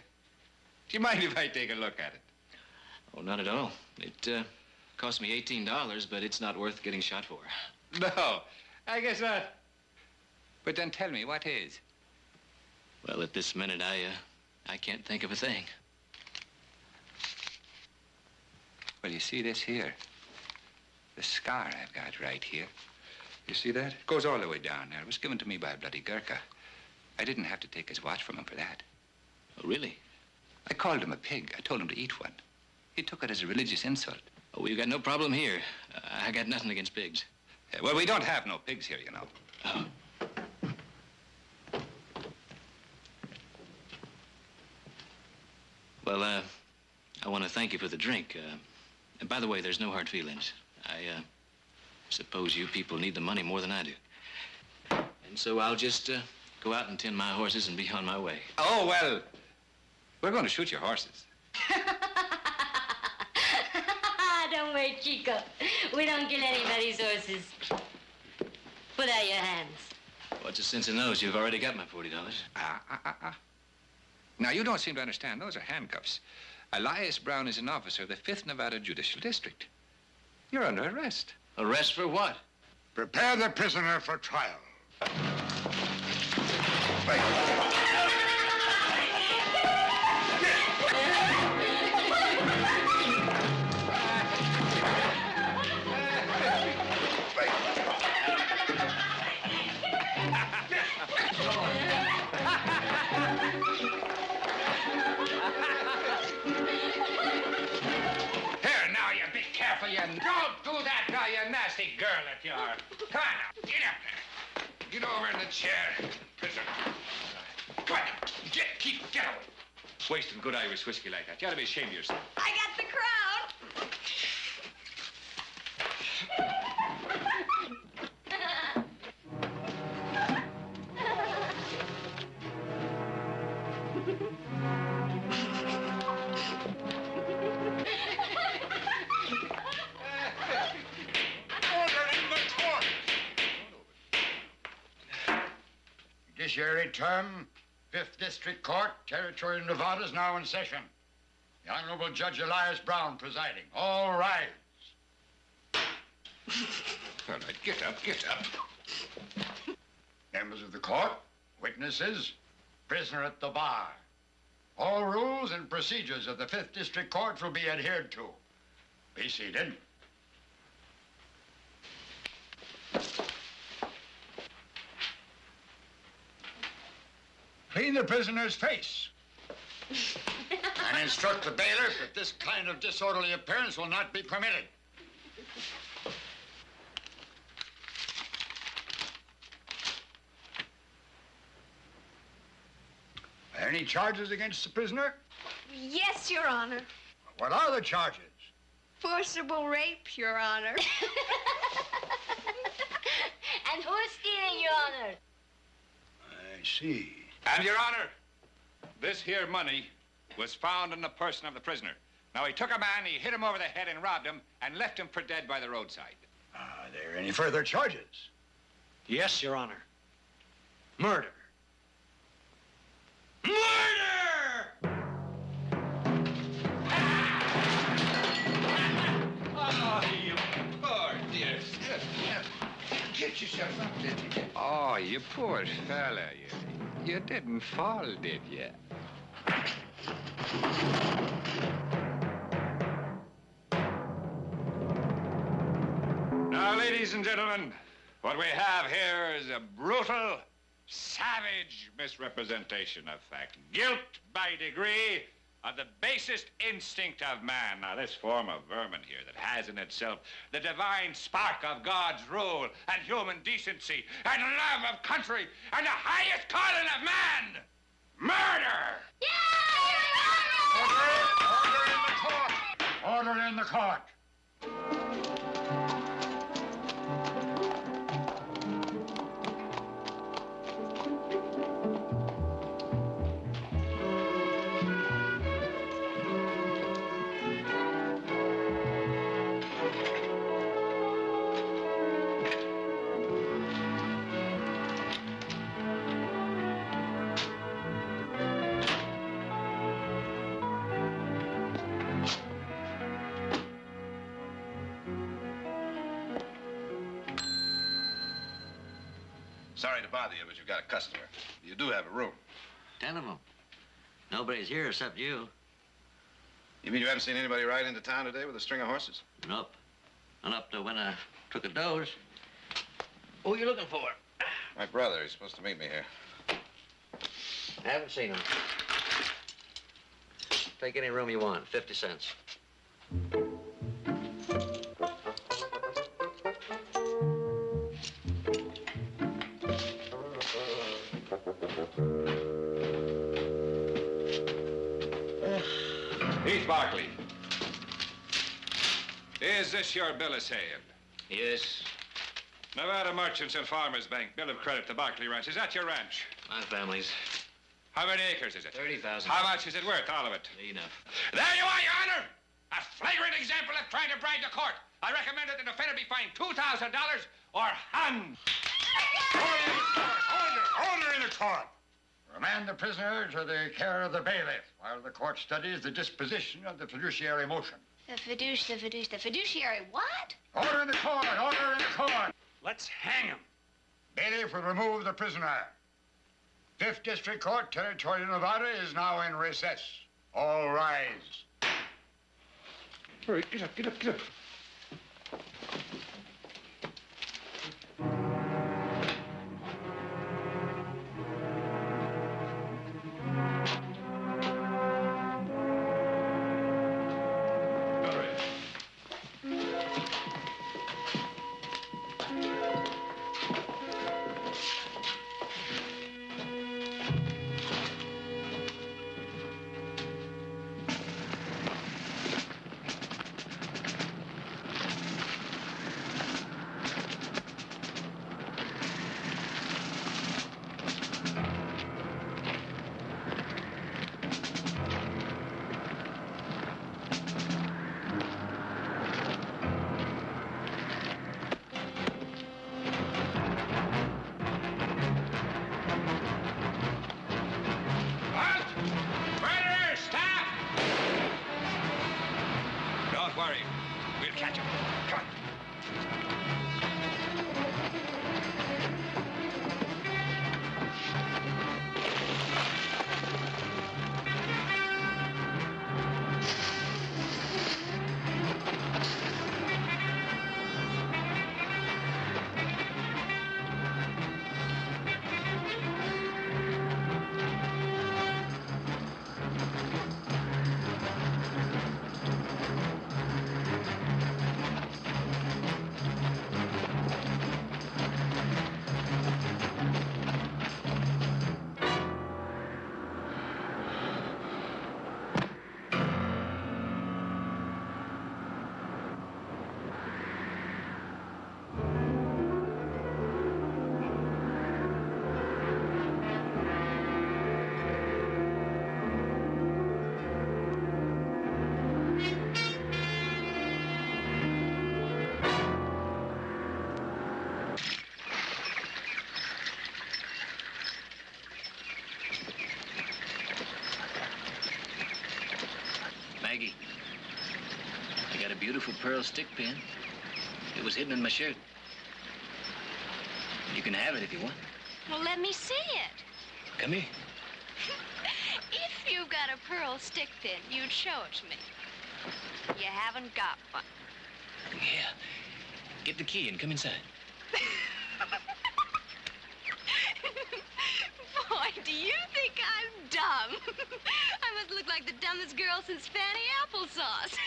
Do you mind if I take a look at it? Oh, not at all. It cost me $18, but it's not worth getting shot for. No, I guess not. But then tell me, what is? Well, at this minute, I can't think of a thing. Well, you see this here? The scar I've got right here. You see that? It goes all the way down there. It was given to me by a bloody Gurkha. I didn't have to take his watch from him for that. Oh, really? I called him a pig. I told him to eat one. He took it as a religious insult. Oh, we've got no problem here. I got nothing against pigs. Well, we don't have no pigs here, you know. Oh. Well, I want to thank you for the drink. And by the way, there's no hard feelings. I suppose you people need the money more than I do. And so I'll just go out and tend my horses and be on my way. Oh, well, we're going to shoot your horses. Don't worry, Chico. We don't kill anybody's horses. Put out your hands. What's the sense of those? You've already got my $40. Now, you don't seem to understand. Those are handcuffs. Elias Brown is an officer of the 5th Nevada Judicial District. You're under arrest. Arrest for what? Prepare the prisoner for trial. Don't do that now, you nasty girl that you are. Come on now, get up there. Get over in the chair, prisoner. Come on now, get away. Wasting good Irish whiskey like that. You ought to be ashamed of yourself. I got the crown. Judiciary term, 5th District Court, Territory of Nevada is now in session. The Honorable Judge Elias Brown presiding. All rise. All right, get up. Members of the court, witnesses, prisoner at the bar. All rules and procedures of the 5th District Court will be adhered to. Be seated. Clean the prisoner's face. And instruct the bailiff that this kind of disorderly appearance will not be permitted. Are there any charges against the prisoner? Yes, Your Honor. What are the charges? Forcible rape, Your Honor. And who's stealing, Your Honor? I see. And, Your Honor, this here money was found in the person of the prisoner. Now, he took a man, he hit him over the head and robbed him, and left him for dead by the roadside. Are there any further charges? Yes, Your Honor. Murder. Murder! Oh, you poor dear. Get yourself up, did you? Oh, you poor fella, you didn't fall, did you? Now, ladies and gentlemen, what we have here is a brutal, savage misrepresentation of fact. Guilt by degree of the basest instinct of man. Now, this form of vermin here that has in itself the divine spark of God's rule and human decency and love of country and the highest calling of man, murder! Order in the court. Sorry to bother you, but you've got a customer. You do have a room. 10 of them. Nobody's here except you. You mean you haven't seen anybody ride into town today with a string of horses? Nope. Not up to when I took a doze. Who are you looking for? My brother. He's supposed to meet me here. I haven't seen him. Take any room you want, 50 cents. Heath Barkley. Is this your bill of sale? Yes. Nevada Merchants and Farmers Bank, bill of credit to Barkley Ranch. Is that your ranch? My family's. How many acres is it? 30,000. How much is it worth, all of it? Enough. There you are, Your Honor! A flagrant example of trying to bribe the court. I recommend that the defendant be fined $2,000 or hung. Order in the court. Remand the prisoner to the care of the bailiff while the court studies the disposition of the fiduciary motion. The fiduciary what? Order in the court! Order in the court! Let's hang him. Bailiff will remove the prisoner. 5th District Court, Territorial Nevada, is now in recess. All rise. All right, get up, get up, get up. Maggie, I got a beautiful pearl stick pin. It was hidden in my shirt. You can have it if you want. Well, let me see it. Come here. If you've got a pearl stick pin, you'd show it to me. You haven't got one. Yeah. Get the key and come inside. Boy, do you think I'm dumb? I must look like the dumbest girl since Fanny Applesauce.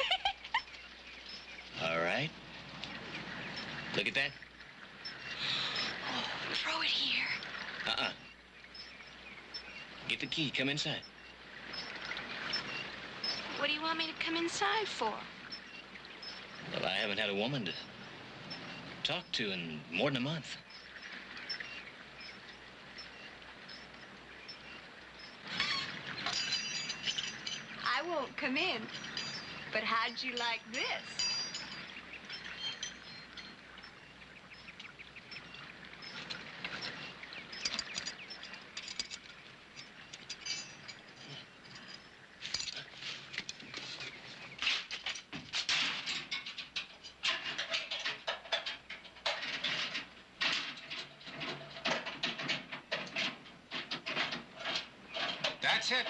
All right. Look at that. Throw it here. Uh-uh. Get the key. Come inside. What do you want me to come inside for? Well, I haven't had a woman to talk to in more than a month. I won't come in. But how'd you like this?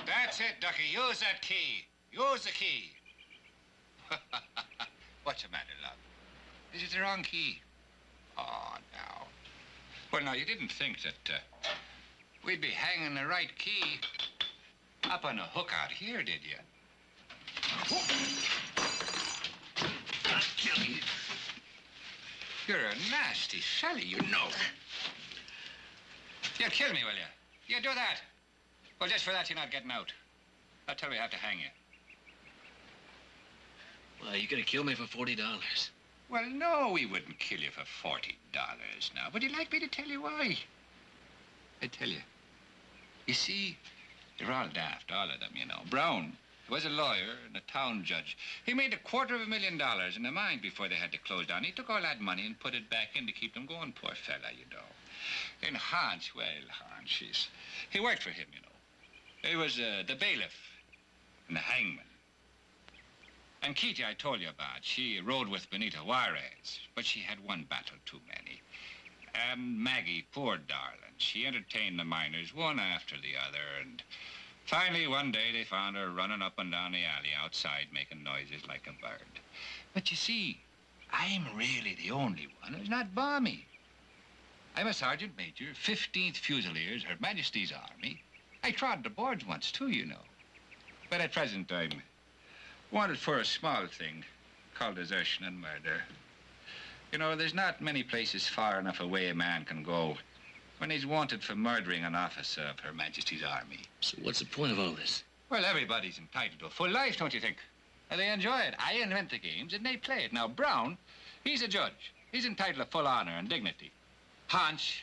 That's it, Ducky. Use that key. Use the key. What's the matter, love? Is it the wrong key? Oh, no. Well, now, you didn't think that we'd be hanging the right key up on a hook out here, did you? I'll kill you. You're a nasty fella, you know. You'll kill me, will you? You do that. Well, just for that, you're not getting out. I'll tell you, we have to hang you. Well, you're gonna kill me for $40. Well, no, we wouldn't kill you for $40 now. Would you like me to tell you why? I tell you. You see, they're all daft, all of them, you know. Brown was a lawyer and a town judge. He made $250,000 in a mine before they had to close down. He took all that money and put it back in to keep them going, poor fella, you know. And Hans, well, Hans, he worked for him, you know. He was the bailiff and the hangman. And Kitty, I told you about, she rode with Benito Juarez, but she had one battle too many. And Maggie, poor darling, she entertained the miners one after the other, and finally one day they found her running up and down the alley outside making noises like a bird. But you see, I'm really the only one who's not balmy. I'm a sergeant major, 15th Fusiliers, Her Majesty's Army. I trod the boards once, too, you know. But at present, I'm wanted for a small thing called desertion and murder. You know, there's not many places far enough away a man can go when he's wanted for murdering an officer of Her Majesty's Army. So what's the point of all this? Well, everybody's entitled to a full life, don't you think? And they enjoy it. I invent the games, and they play it. Now, Brown, he's a judge. He's entitled to full honor and dignity. Hans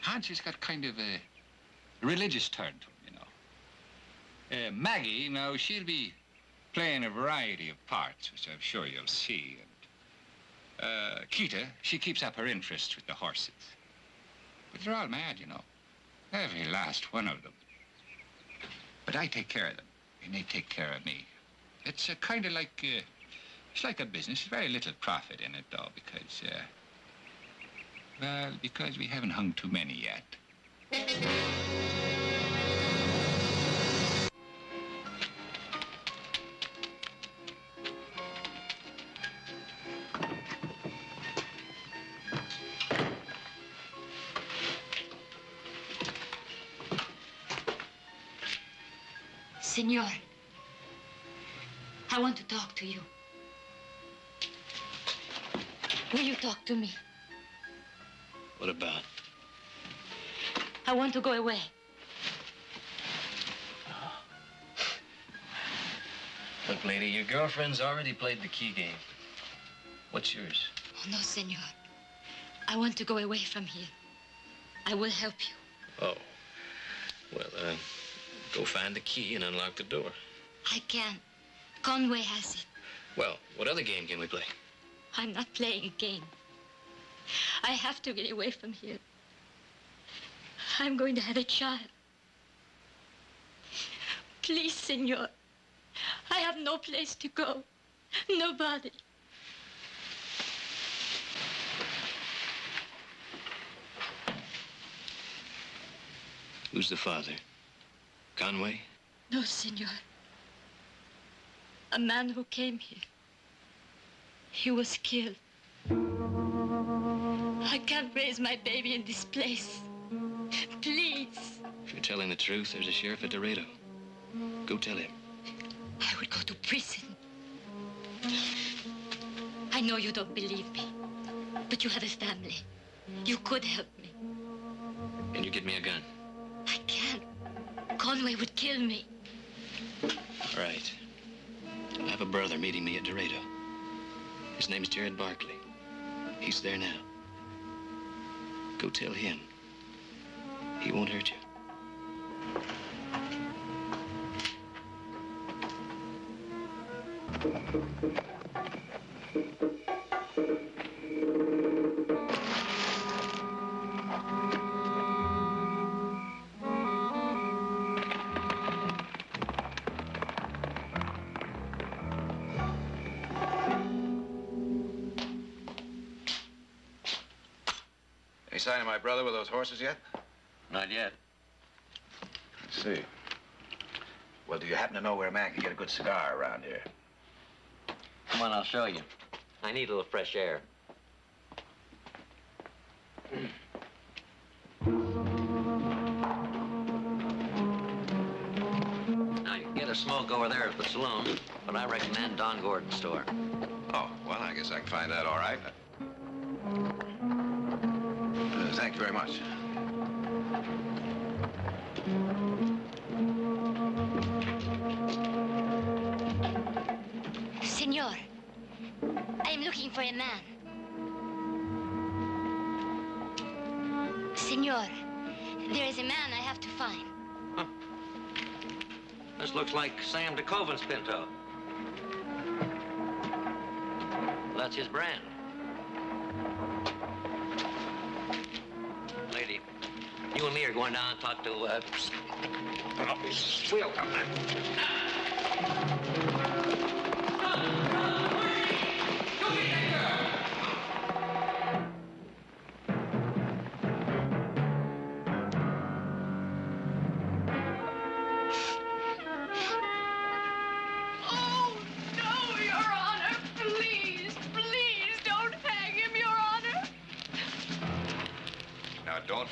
has got kind of a religious turn to him, you know. Maggie, now, she'll be playing a variety of parts, which I'm sure you'll see. And Keita, she keeps up her interest with the horses. But they're all mad, you know. Every last one of them. But I take care of them, and they take care of me. It's kind of like, it's like a business. Very little profit in it, though, because, well, because we haven't hung too many yet. Senor, I want to talk to you. Will you talk to me? What about? I want to go away. Look, lady, your girlfriend's already played the key game. What's yours? Oh, no, senor. I want to go away from here. I will help you. Oh. Well, go find the key and unlock the door. I can't. Conway has it. Well, what other game can we play? I'm not playing a game. I have to get away from here. I'm going to have a child. Please, senor. I have no place to go. Nobody. Who's the father? Conway? No, senor. A man who came here. He was killed. I can't raise my baby in this place. Please. If you're telling the truth, there's a sheriff at Dorado. Go tell him. I would go to prison. I know you don't believe me, but you have a family. You could help me. Can you get me a gun? I can't. Conway would kill me. All right. I have a brother meeting me at Dorado. His name's Jared Barkley. He's there now. Go tell him. He won't hurt you. Any sign of my brother with those horses yet? Not yet. Let's see. Well, do you happen to know where a man can get a good cigar around here? Come on, I'll show you. I need a little fresh air. Now, you can get a smoke over there at the saloon, but I recommend Don Gordon's store. Oh, well, I guess I can find that all right. Thank you very much. Senor, I am looking for a man. Senor, there is a man I have to find. Huh. This looks like Sam DeCoven's pinto. That's his brand. Lady, you and me are going down and talk to, Will.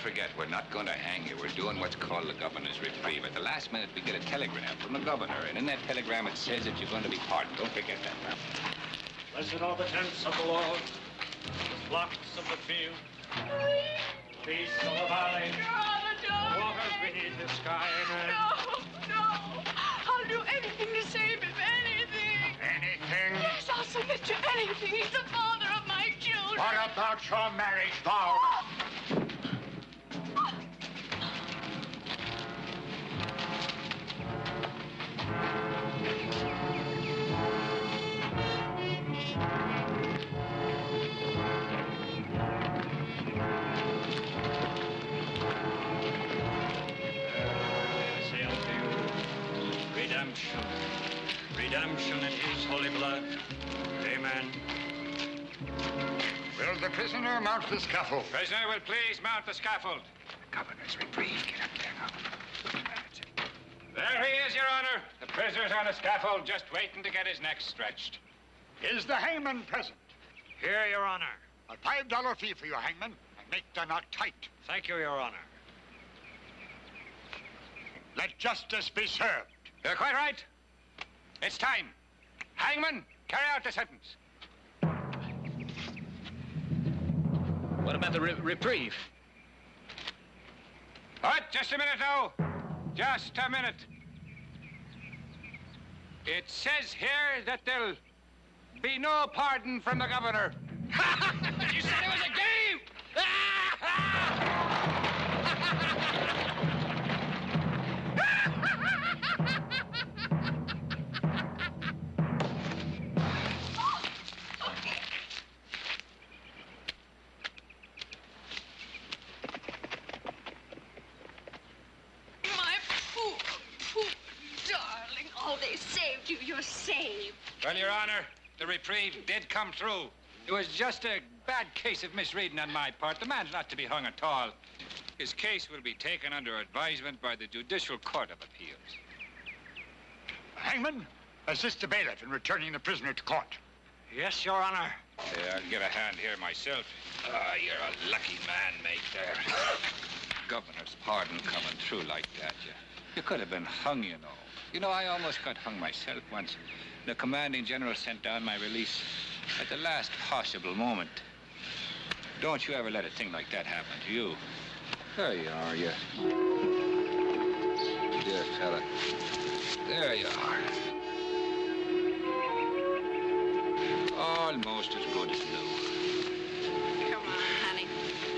forget, we're not going to hang you. We're doing what's called the governor's reprieve. At the last minute, we get a telegram from the governor, and in that telegram it says that you're going to be pardoned. Don't forget that now. Blessed are the tents of the Lord, the flocks of the field, peace of the valley, waters beneath the sky. Amen. No. I'll do anything to save him, anything. Anything? Yes, I'll submit to anything. He's the father of my children. What about your marriage vows? Redemption in his holy blood. Amen. Will the prisoner mount the scaffold? Prisoner will please mount the scaffold. Governor's reprieve. Get up there now. That's it. There he is, Your Honor. The prisoner's on the scaffold, just waiting to get his neck stretched. Is the hangman present? Here, Your Honor. A $5 fee for your hangman, and make the knot tight. Thank you, Your Honor. Let justice be served. You're quite right. It's time. Hangman, carry out the sentence. What about the reprieve? What? Just a minute now. Just a minute. It says here that there'll be no pardon from the governor. You said it was a game! My poor darling. Oh, they saved you. You're saved. Well, Your Honor, the reprieve did come through. It was just a bad case of misreading on my part. The man's not to be hung at all. His case will be taken under advisement by the Judicial Court of Appeals. Hangman, assist the bailiff in returning the prisoner to court. Yes, Your Honor. Yeah, I'll give a hand here myself. Ah, you're a lucky man, mate, there. Governor's pardon coming through like that, you could have been hung, you know. You know, I almost got hung myself once. The commanding general sent down my release at the last possible moment. Don't you ever let a thing like that happen to you. There you are, you dear fella. There you are. Almost as good as new. Come on, honey.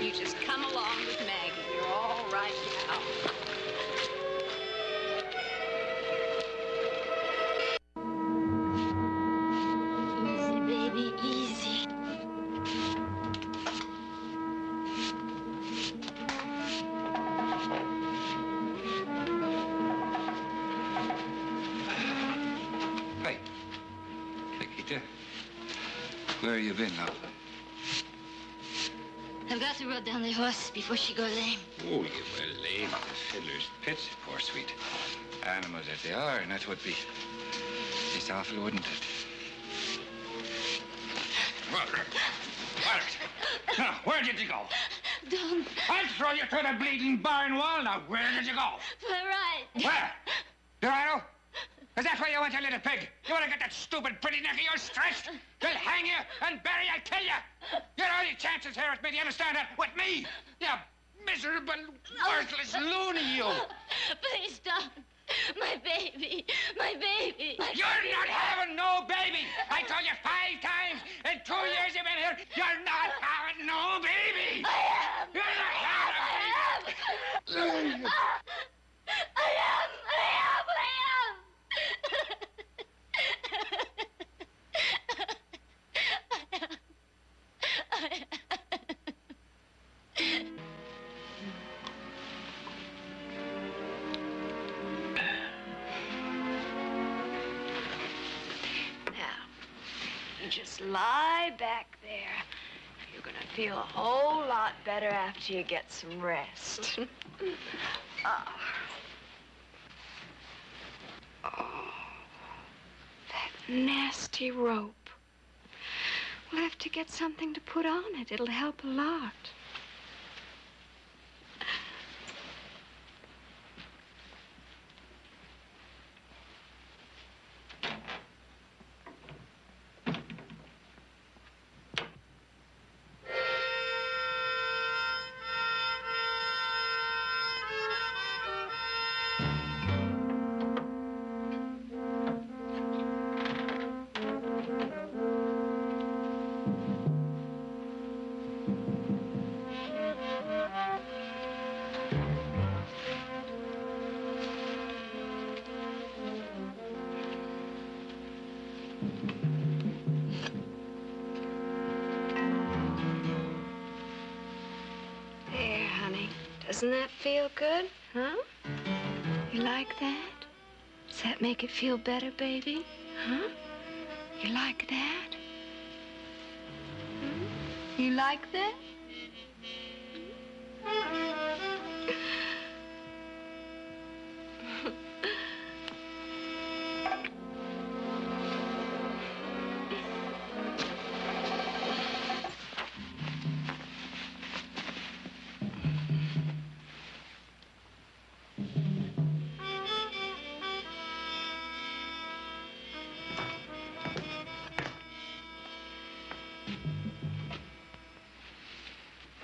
You just come along with Maggie. You're all right now. Easy, baby, easy. Hey. Hey, Keita. Where you been now? I've got to rub down the horse before she go lame. Oh, you were lame at the fiddler's pits, poor sweet. Animals as they are, and that would be... It's awful, wouldn't it? Margaret! Margaret! Now, where did you go? Don't. I'll throw you through the bleeding barn wall. Now, where did you go? We're right. Where? Dorado? Is that where you went, you little pig? You want to get that stupid pretty neck of yours stretched? They'll hang you and bury you, kill you. Your only chances here with me, do you understand that? With me, you miserable, worthless loony, you. Please don't. My baby. My baby. You're not having no baby. I told you 5 times in 2 years you've been here. You're not having no baby. I am. You're not having a baby. I am. Just lie back there. You're gonna feel a whole lot better after you get some rest. Oh, that nasty rope. We'll have to get something to put on it. It'll help a lot. Doesn't that feel good, huh? You like that? Does that make it feel better, baby? Huh? You like that? Hmm? You like that?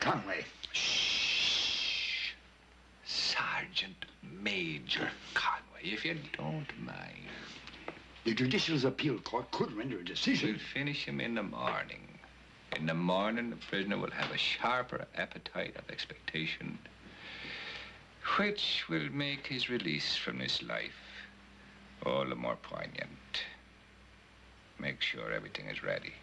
Conway. Shh. Sergeant Major Conway, if you don't mind. The Judicial Appeal Court could render a decision. We'll finish him in the morning. In the morning, the prisoner will have a sharper appetite of expectation, which will make his release from this life all the more poignant. Make sure everything is ready.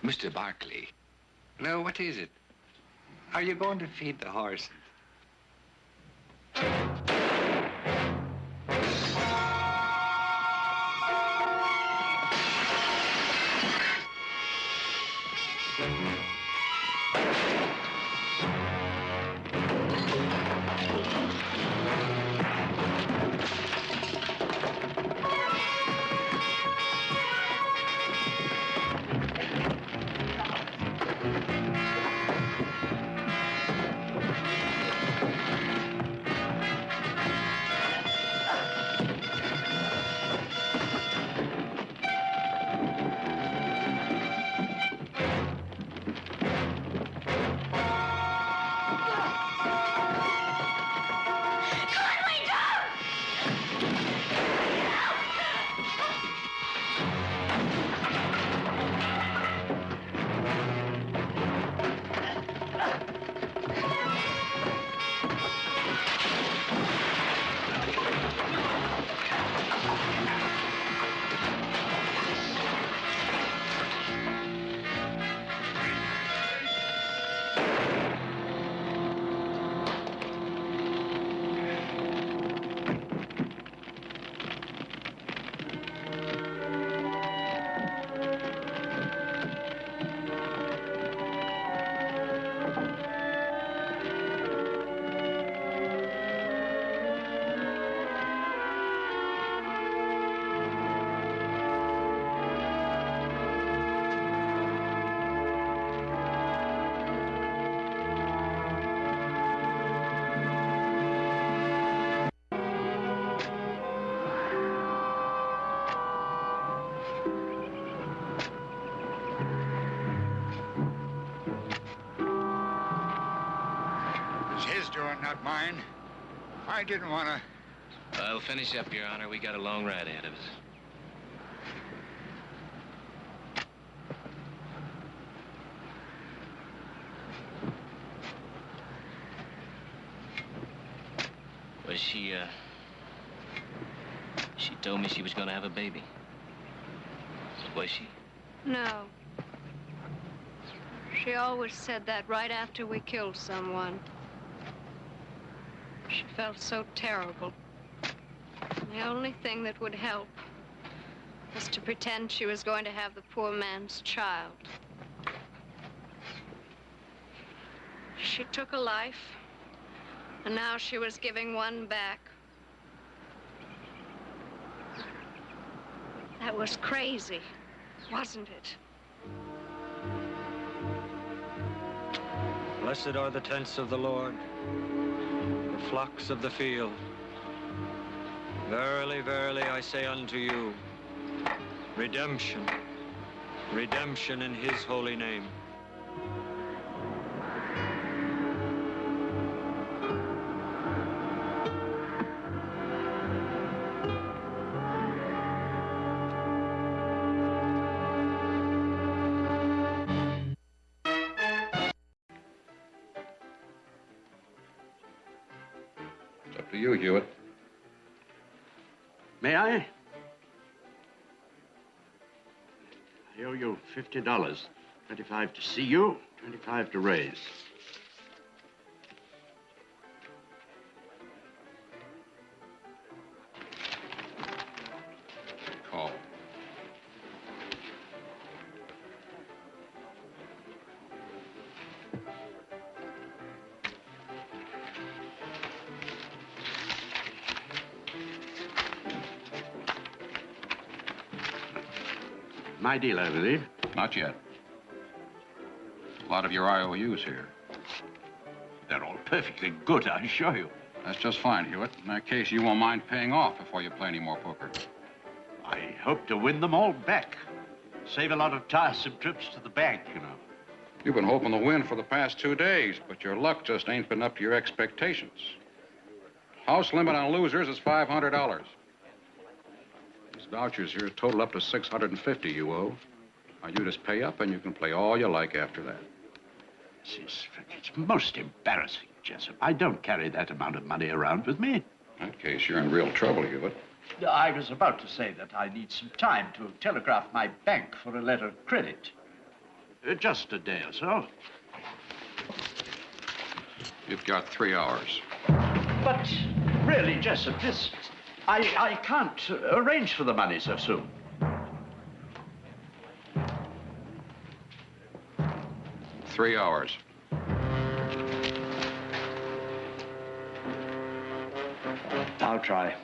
Mr. Barkley. Now, what is it? Are you going to feed the horse? Not mine. I didn't want to... I'll finish up, Your Honor. We got a long ride ahead of us. Was she told me she was gonna have a baby. Was she? No. She always said that right after we killed someone. She felt so terrible. The only thing that would help was to pretend she was going to have the poor man's child. She took a life, and now she was giving one back. That was crazy, wasn't it? Blessed are the tents of the Lord, the flocks of the field. Verily, verily, I say unto you, redemption, redemption in his holy name. It's up to you, Hewitt. May I? I owe you $50. 25 to see you, 25 to raise. Call. My deal, I believe. Not yet. A lot of your IOUs here. They're all perfectly good, I assure you. That's just fine, Hewitt. In that case, you won't mind paying off before you play any more poker. I hope to win them all back. Save a lot of tiresome trips to the bank, you know. You've been hoping to win for the past 2 days, but your luck just ain't been up to your expectations. House limit on losers is $500. These vouchers here total up to $650 you owe. Now, you just pay up, and you can play all you like after that. It's most embarrassing, Jessup. I don't carry that amount of money around with me. In that case, you're in real trouble, Hewitt. I was about to say that I need some time to telegraph my bank for a letter of credit. Just a day or so. You've got 3 hours. But really, Jessup, I can't arrange for the money so soon. Three hours. I'll try.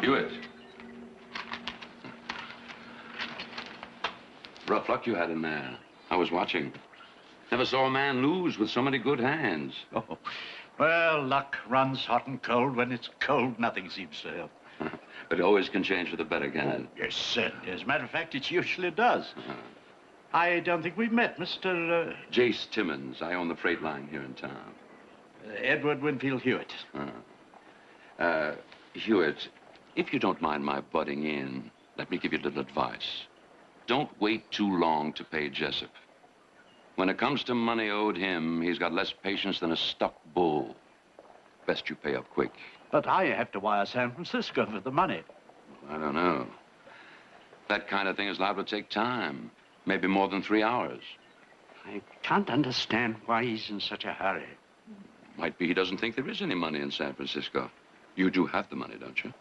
Hewitt. Rough luck you had in there. I was watching. Never saw a man lose with so many good hands. Oh, well, luck runs hot and cold. When it's cold, nothing seems to help. But it always can change for the better, can it? Yes, certainly. As a matter of fact, it usually does. I don't think we've met, Mr. Jace Timmons. I own the freight line here in town. Edward Winfield Hewitt. Hewitt, if you don't mind my butting in, let me give you a little advice. Don't wait too long to pay Jessup. When it comes to money owed him, he's got less patience than a stuck bull. Best you pay up quick. But I have to wire San Francisco for the money. I don't know. That kind of thing is liable to take time. Maybe more than 3 hours. I can't understand why he's in such a hurry. Might be he doesn't think there is any money in San Francisco. You do have the money, don't you?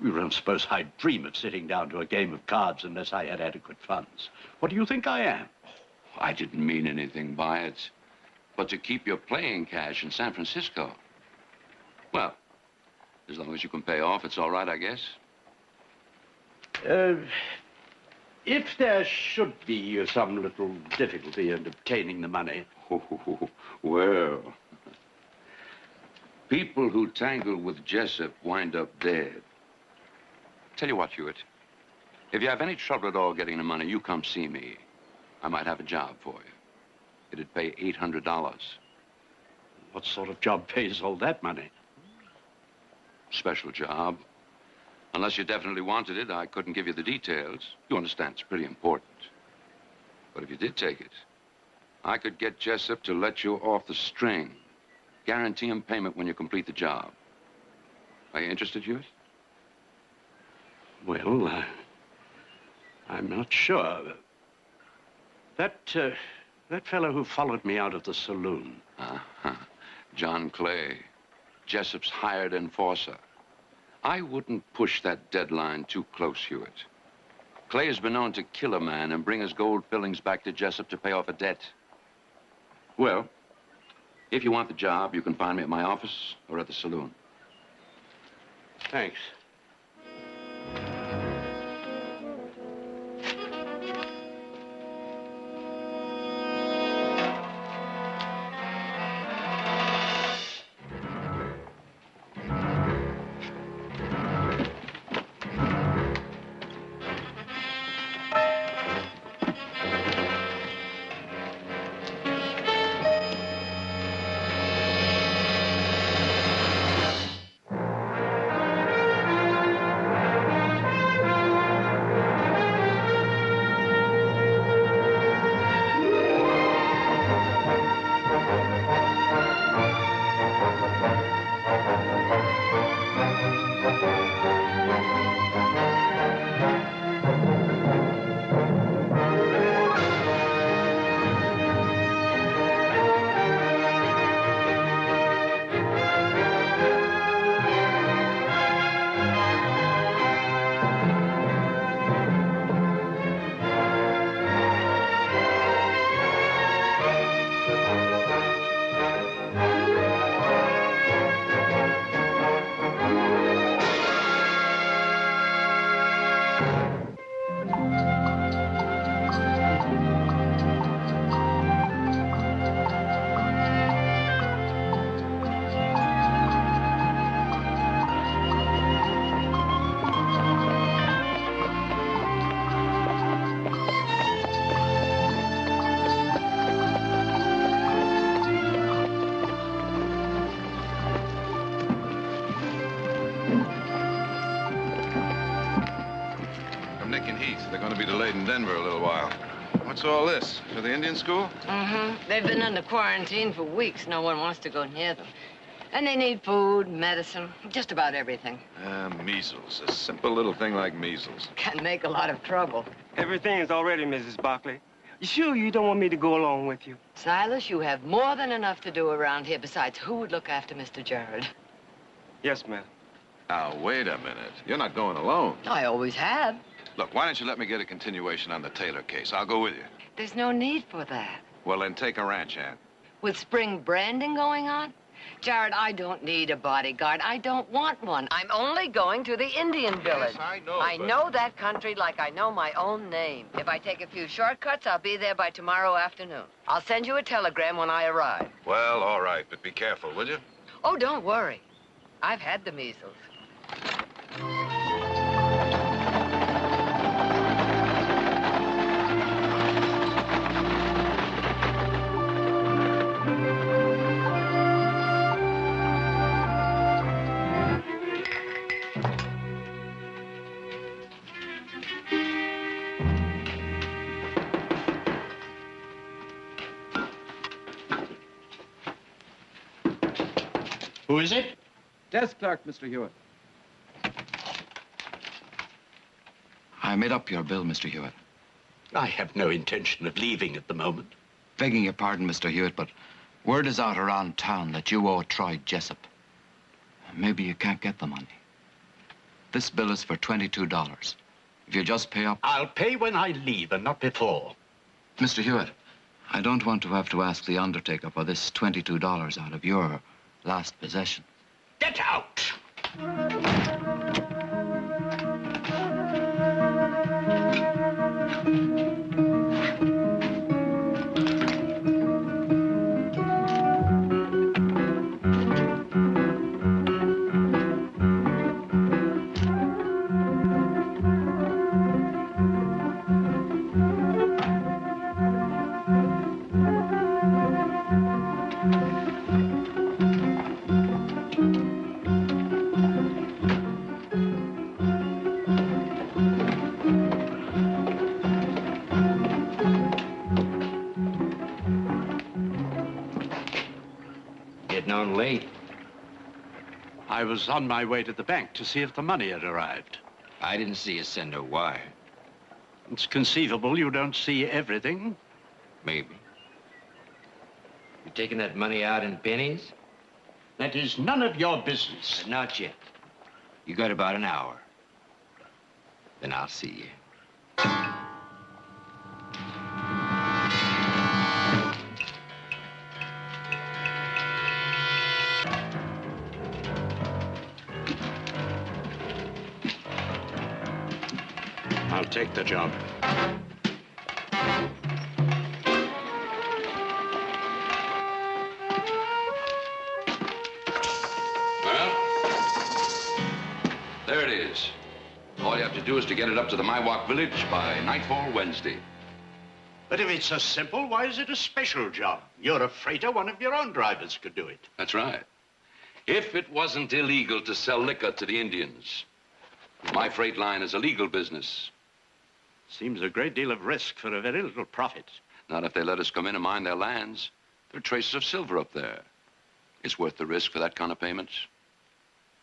You don't suppose I'd dream of sitting down to a game of cards unless I had adequate funds. What do you think I am? I didn't mean anything by it. But to keep your playing cash in San Francisco. Well, as long as you can pay off, it's all right, I guess. If there should be some little difficulty in obtaining the money. Well, people who tangle with Jessup wind up dead. Tell you what, Hewitt, If you have any trouble at all getting the money, you come see me. I might have a job for you. It'd pay $800. What sort of job pays all that money? Special job. Unless you definitely wanted it, I couldn't give you the details. You understand, it's pretty important. But if you did take it, I could get Jessup to let you off the string. Guarantee him payment when you complete the job. Are you interested, Hewitt? Well, I'm not sure. That fellow who followed me out of the saloon. Uh-huh. John Clay, Jessup's hired enforcer. I wouldn't push that deadline too close, Hewitt. Clay has been known to kill a man and bring his gold fillings back to Jessup to pay off a debt. Well, if you want the job, you can find me at my office or at the saloon. Thanks. Denver a little while. What's all this? For the Indian school? Mm-hmm. They've been under quarantine for weeks. No one wants to go near them. And they need food, medicine, just about everything. Measles. A simple little thing like measles. Can make a lot of trouble. Everything is all ready, Mrs. Barkley. You sure you don't want me to go along with you? Silas, you have more than enough to do around here. Besides, who would look after Mr. Gerald? Yes, ma'am. Now, wait a minute. You're not going alone. I always have. Look, why don't you let me get a continuation on the Taylor case? I'll go with you. There's no need for that. Well, then take a ranch hand. With spring branding going on? Jared, I don't need a bodyguard. I don't want one. I'm only going to the Indian village. Yes, I know, I know that country like I know my own name. If I take a few shortcuts, I'll be there by tomorrow afternoon. I'll send you a telegram when I arrive. Well, all right, but be careful, will you? Oh, don't worry. I've had the measles. Who is it? Desk clerk, Mr. Hewitt. I made up your bill, Mr. Hewitt. I have no intention of leaving at the moment. Begging your pardon, Mr. Hewitt, but word is out around town that you owe Troy Jessup. Maybe you can't get the money. This bill is for $22. If you just pay up... I'll pay when I leave and not before. Mr. Hewitt, I don't want to have to ask the undertaker for this $22 out of your last possession. Get out! getting on late. I was on my way to the bank to see if the money had arrived. I didn't see you send a wire. It's conceivable you don't see everything. Maybe. You taking that money out in pennies? That is none of your business. But not yet. You got about an hour. Then I'll see you. I'll take the job. Well, there it is. All you have to do is to get it up to the Miwok village by nightfall Wednesday. But if it's so simple, why is it a special job? You're a freighter, one of your own drivers could do it. That's right. If it wasn't illegal to sell liquor to the Indians, my freight line is a legal business. Seems a great deal of risk for a very little profit. Not if they let us come in and mine their lands. There are traces of silver up there. It's worth the risk for that kind of payment.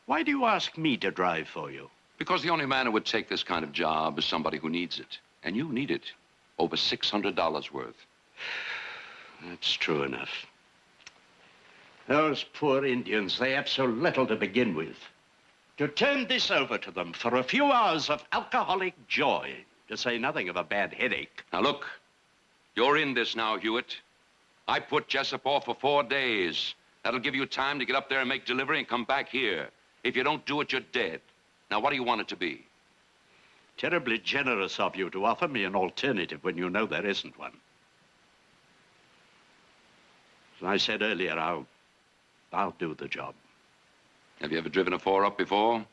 Why do you ask me to drive for you? Because the only man who would take this kind of job is somebody who needs it. And you need it. Over $600 worth. That's true enough. Those poor Indians, they have so little to begin with. To turn this over to them for a few hours of alcoholic joy, to say nothing of a bad headache. Now look, you're in this now, Hewitt. I put Jessup off for 4 days. That'll give you time to get up there and make delivery and come back here. If you don't do it, you're dead. Now, what do you want it to be? Terribly generous of you to offer me an alternative when you know there isn't one. As I said earlier, I'll do the job. Have you ever driven a 4-up before?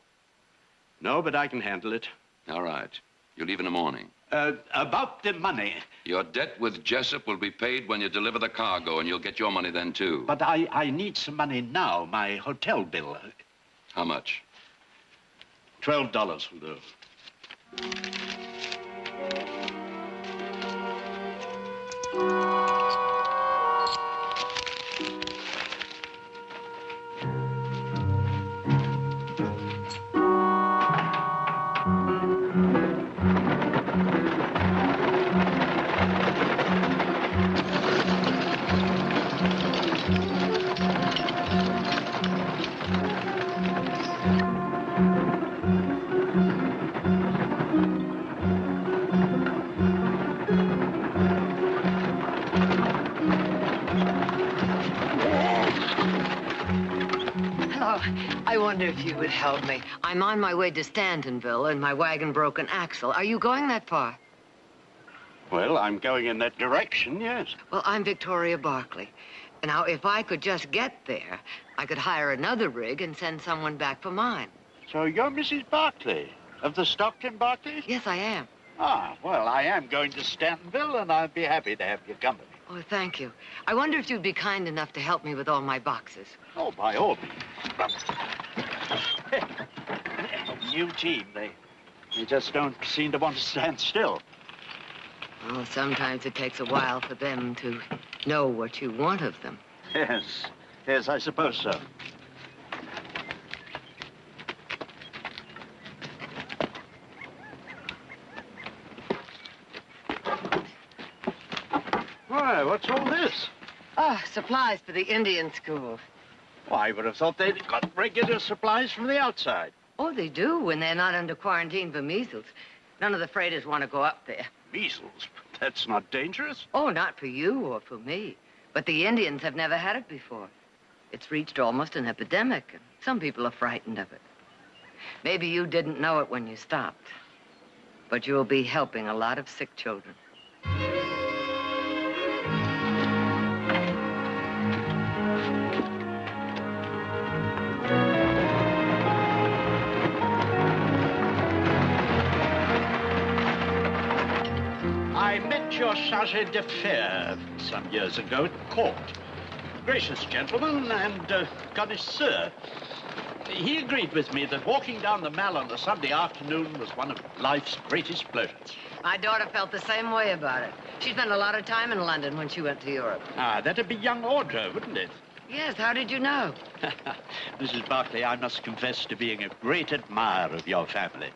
No, but I can handle it. All right. You leave in the morning. About the money. Your debt with Jessup will be paid when you deliver the cargo, and you'll get your money then, too. But I need some money now, my hotel bill. How much? $12 will do. I wonder if you would help me. I'm on my way to Stantonville and my wagon broke an axle. Are you going that far? Well, I'm going in that direction, yes. Well, I'm Victoria Barkley. Now, if I could just get there, I could hire another rig and send someone back for mine. So you're Mrs. Barkley, of the Stockton Barkley? Yes, I am. Ah, well, I am going to Stantonville, and I'd be happy to have your company. Oh, thank you. I wonder if you'd be kind enough to help me with all my boxes. Oh, by all means. New team, they just don't seem to want to stand still. Well, sometimes it takes a while for them to know what you want of them. Yes, I suppose so. Why, what's all this? Ah, supplies for the Indian school. Well, I would have thought they'd got regular supplies from the outside. Oh, they do when they're not under quarantine for measles. None of the freighters want to go up there. Measles? That's not dangerous. Oh, not for you or for me. But the Indians have never had it before. It's reached almost an epidemic, and some people are frightened of it. Maybe you didn't know it when you stopped, but you'll be helping a lot of sick children. I met your charge d'affaires some years ago at court. Gracious gentleman and connoisseur. He agreed with me that walking down the Mall on a Sunday afternoon was one of life's greatest pleasures. My daughter felt the same way about it. She spent a lot of time in London when she went to Europe. Ah, that'd be young Audra, wouldn't it? Yes, how did you know? Mrs. Barclay, I must confess to being a great admirer of your family.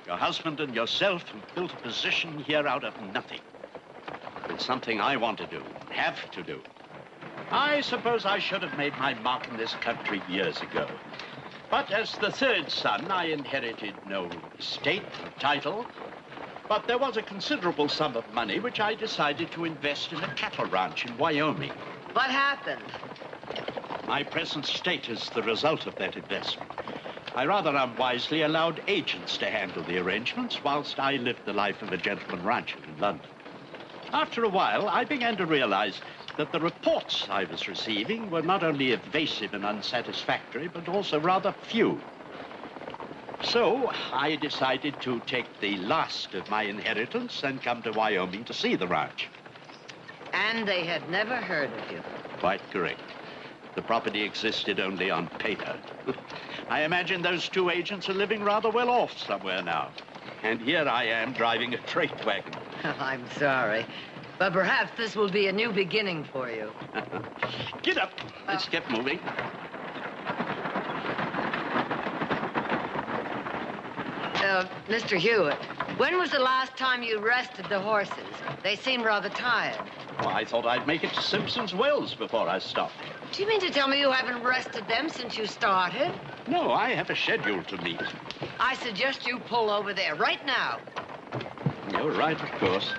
Your husband and yourself have built a position here out of nothing. It's something I want to do, have to do. I suppose I should have made my mark in this country years ago. But as the third son, I inherited no estate or title. But there was a considerable sum of money which I decided to invest in a cattle ranch in Wyoming. What happened? My present state is the result of that investment. I rather unwisely allowed agents to handle the arrangements whilst I lived the life of a gentleman rancher in London. After a while, I began to realize that the reports I was receiving were not only evasive and unsatisfactory, but also rather few. So I decided to take the last of my inheritance and come to Wyoming to see the ranch. And they had never heard of you. Quite correct. The property existed only on paper. I imagine those two agents are living rather well off somewhere now. And here I am driving a freight wagon. I'm sorry, but perhaps this will be a new beginning for you. Get up. Let's get moving. Mr. Hewitt, when was the last time you rested the horses? They seem rather tired. Well, I thought I'd make it to Simpson's Wells before I stopped. Do you mean to tell me you haven't rested them since you started? No, I have a schedule to meet. I suggest you pull over there right now. You're right, of course.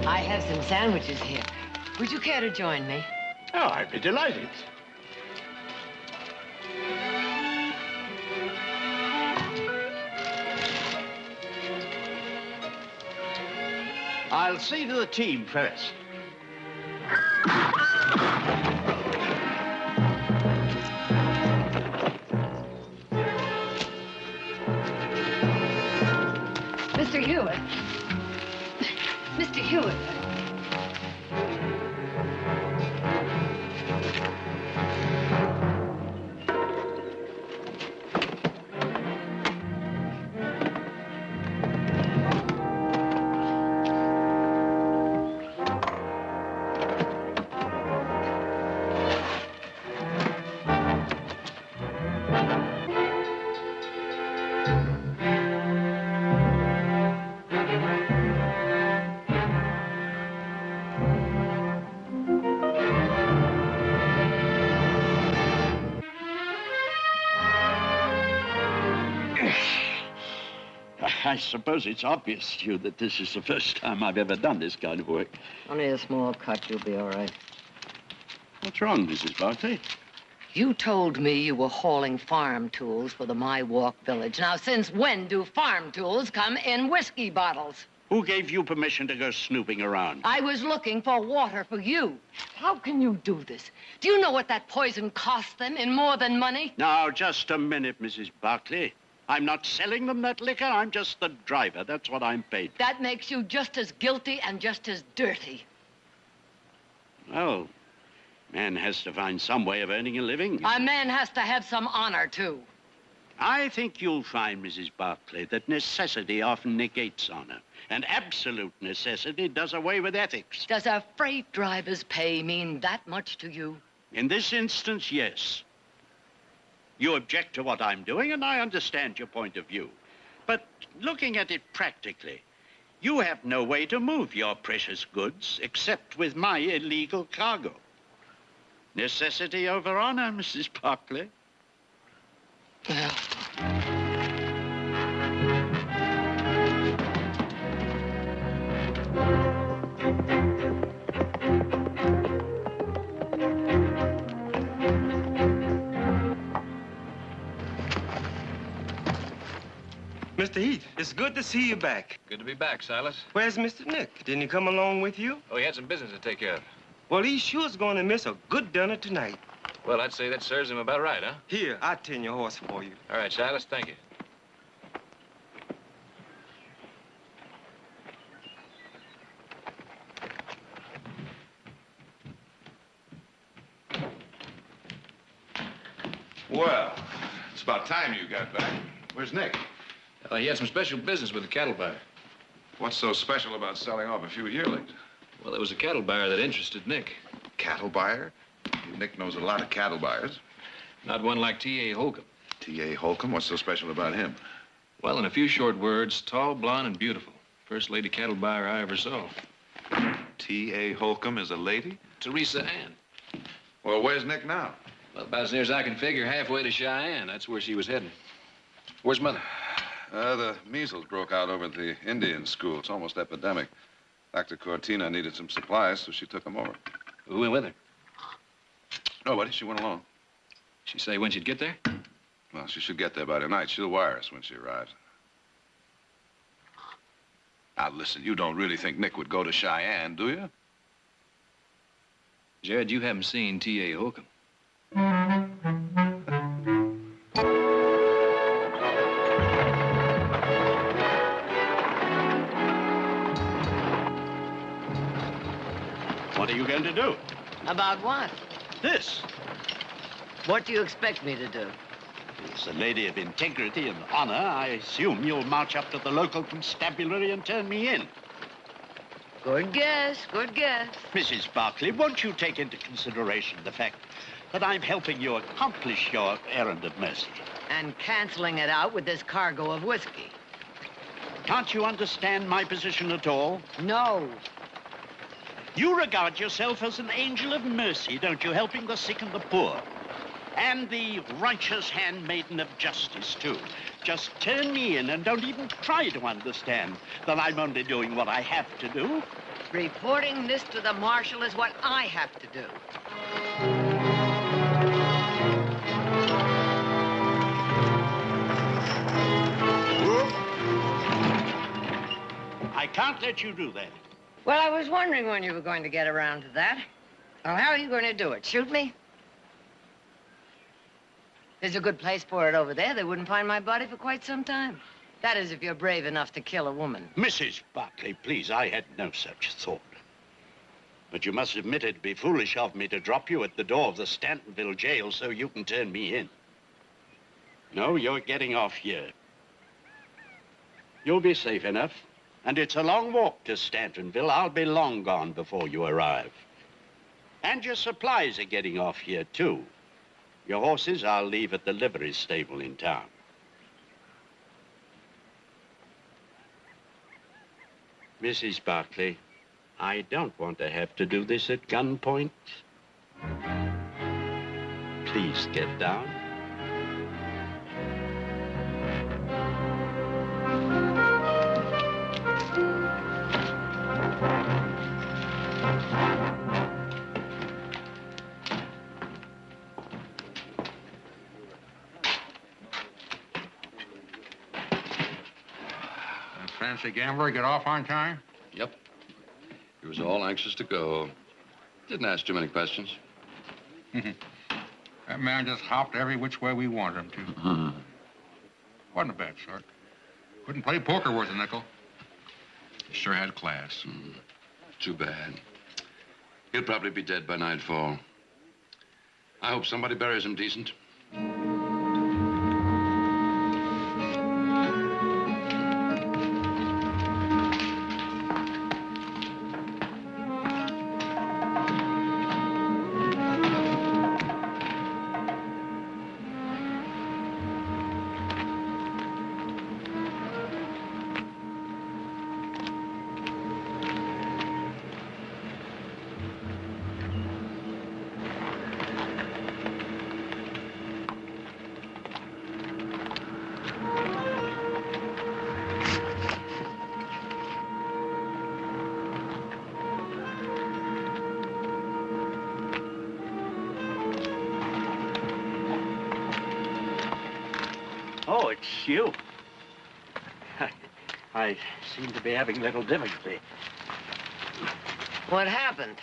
I have some sandwiches here. Would you care to join me? Oh, I'd be delighted. I'll see to the team first. Mr. Hewitt. Mr. Hewitt. I suppose it's obvious to you that this is the first time I've ever done this kind of work. Only a small cut. You'll be all right. What's wrong, Mrs. Barclay? You told me you were hauling farm tools for the My Walk Village. Now, since when do farm tools come in whiskey bottles? Who gave you permission to go snooping around? I was looking for water for you. How can you do this? Do you know what that poison cost them in more than money? Now, just a minute, Mrs. Barclay. I'm not selling them that liquor. I'm just the driver. That's what I'm paid. That makes you just as guilty and just as dirty. Well, man has to find some way of earning a living. A man has to have some honor, too. I think you'll find, Mrs. Barclay, that necessity often negates honor. And absolute necessity does away with ethics. Does a freight driver's pay mean that much to you? In this instance, yes. You object to what I'm doing, and I understand your point of view. But looking at it practically, you have no way to move your precious goods except with my illegal cargo. Necessity over honor, Mrs. Barclay. Well. Mr. Heath, it's good to see you back. Good to be back, Silas. Where's Mr. Nick? Didn't he come along with you? Oh, he had some business to take care of. Well, he sure is going to miss a good dinner tonight. Well, I'd say that serves him about right, huh? Here, I'll tend your horse for you. All right, Silas, thank you. Well, it's about time you got back. Where's Nick? He had some special business with the cattle buyer. What's so special about selling off a few yearlings? Well, there was a cattle buyer that interested Nick. Cattle buyer? Nick knows a lot of cattle buyers. Not one like T.A. Holcomb. T.A. Holcomb? What's so special about him? Well, in a few short words, tall, blonde, and beautiful. First lady cattle buyer I ever saw. T.A. Holcomb is a lady? Teresa Ann. Well, where's Nick now? Well, about as near as I can figure, halfway to Cheyenne. That's where she was heading. Where's Mother? The measles broke out over at the Indian school. It's almost epidemic. Dr. Cortina needed some supplies, so she took them over. Who went with her? Nobody. She went alone. She say when she'd get there? Well, she should get there by tonight. She'll wire us when she arrives. Now, listen, you don't really think Nick would go to Cheyenne, do you? Jared, you haven't seen T.A. Holcomb. What are you going to do? About what? This. What do you expect me to do? As a lady of integrity and honor, I assume you'll march up to the local constabulary and turn me in. Good guess, good guess. Mrs. Barclay, won't you take into consideration the fact that I'm helping you accomplish your errand of mercy? And canceling it out with this cargo of whiskey. Can't you understand my position at all? No. You regard yourself as an angel of mercy, don't you? Helping the sick and the poor. And the righteous handmaiden of justice, too. Just turn me in and don't even try to understand that I'm only doing what I have to do. Reporting this to the marshal is what I have to do. I can't let you do that. Well, I was wondering when you were going to get around to that. Well, how are you going to do it? Shoot me? There's a good place for it over there. They wouldn't find my body for quite some time. That is, if you're brave enough to kill a woman. Mrs. Barclay, please, I had no such thought. But you must admit it'd be foolish of me to drop you at the door of the Stantonville jail so you can turn me in. No, you're getting off here. You'll be safe enough. And it's a long walk to Stantonville. I'll be long gone before you arrive. And your supplies are getting off here, too. Your horses I'll leave at the livery stable in town. Mrs. Barclay, I don't want to have to do this at gunpoint. Please get down. Fancy gambler get off on time? Yep. He was all anxious to go. Didn't ask too many questions. That man just hopped every which way we wanted him to. Wasn't a bad sort. Couldn't play poker worth a nickel. Sure had class. Too bad. He'll probably be dead by nightfall. I hope somebody buries him decent. Oh, it's you. I seem to be having a little difficulty. What happened?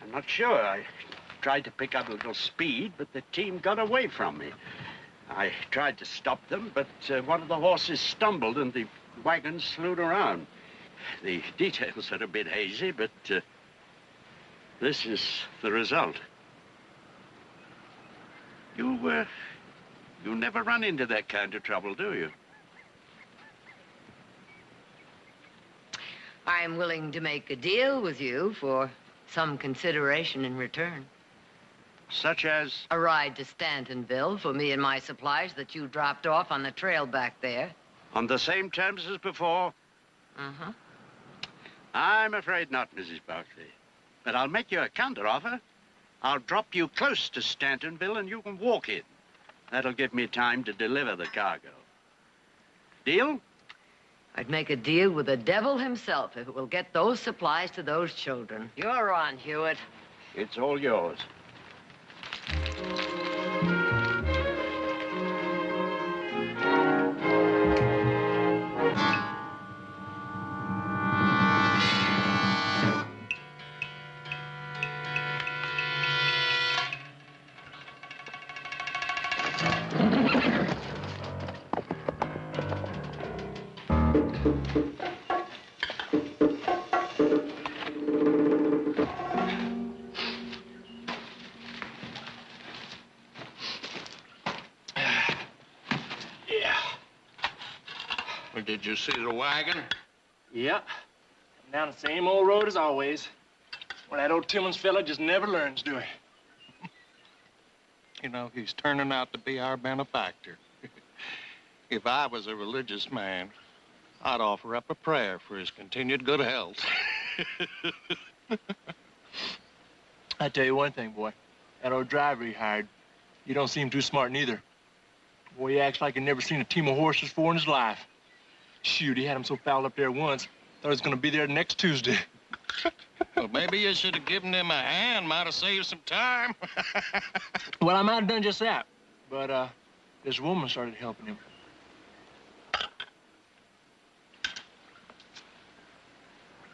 I'm not sure. I tried to pick up a little speed, but the team got away from me. I tried to stop them, but one of the horses stumbled and the wagon slewed around. The details are a bit hazy, but this is the result. You never run into that kind of trouble, do you? I'm willing to make a deal with you for some consideration in return. Such as? A ride to Stantonville for me and my supplies that you dropped off on the trail back there. On the same terms as before? Uh-huh. I'm afraid not, Mrs. Barclay. But I'll make you a counteroffer. I'll drop you close to Stantonville and you can walk in. That'll give me time to deliver the cargo. Deal? I'd make a deal with the devil himself if it will get those supplies to those children. You're on, Hewitt. It's all yours. Did you see the wagon? Yep. Down the same old road as always. Well, that old Timmons fella just never learns, do he? You know, he's turning out to be our benefactor. If I was a religious man, I'd offer up a prayer for his continued good health. I tell you one thing, boy. That old driver he hired, you don't seem too smart neither. Boy, he acts like he never seen a team of horses before in his life. Shoot, he had him so fouled up there once, thought he was going to be there next Tuesday. Well, maybe you should have given him a hand. Might have saved some time. Well, I might have done just that. But, this woman started helping him.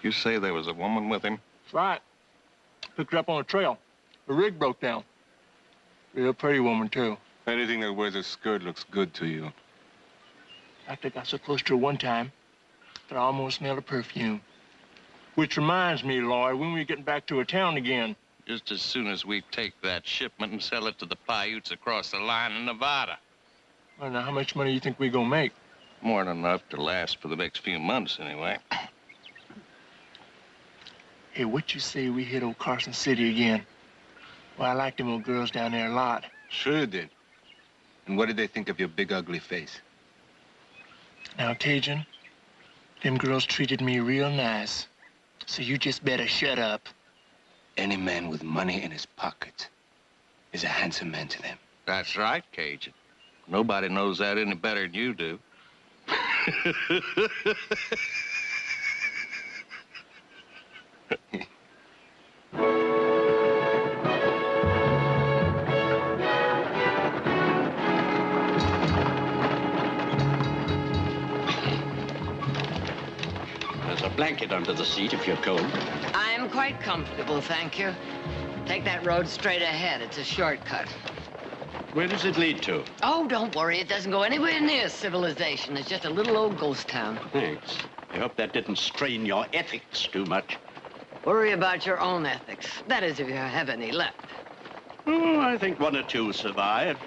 You say there was a woman with him? That's right. Picked her up on the trail. Her rig broke down. Real pretty woman, too. Anything that wears a skirt looks good to you. In fact, I got so close to her one time that I almost smelled her perfume. Which reminds me, Lloyd, when are we getting back to a town again? Just as soon as we take that shipment and sell it to the Paiutes across the line in Nevada. Well, now, how much money do you think we're gonna make? More than enough to last for the next few months, anyway. Hey, what you say we hit old Carson City again? Well, I like them old girls down there a lot. Sure you did. And what did they think of your big, ugly face? Now, Cajun, them girls treated me real nice. So you just better shut up. Any man with money in his pocket is a handsome man to them. That's right, Cajun. Nobody knows that any better than you do. There's a blanket under the seat if you're cold. I'm quite comfortable, thank you. Take that road straight ahead. It's a shortcut. Where does it lead to? Oh, don't worry. It doesn't go anywhere near civilization. It's just a little old ghost town. Thanks. I hope that didn't strain your ethics too much. Worry about your own ethics. That is, if you have any left. Oh, I think one or two survive.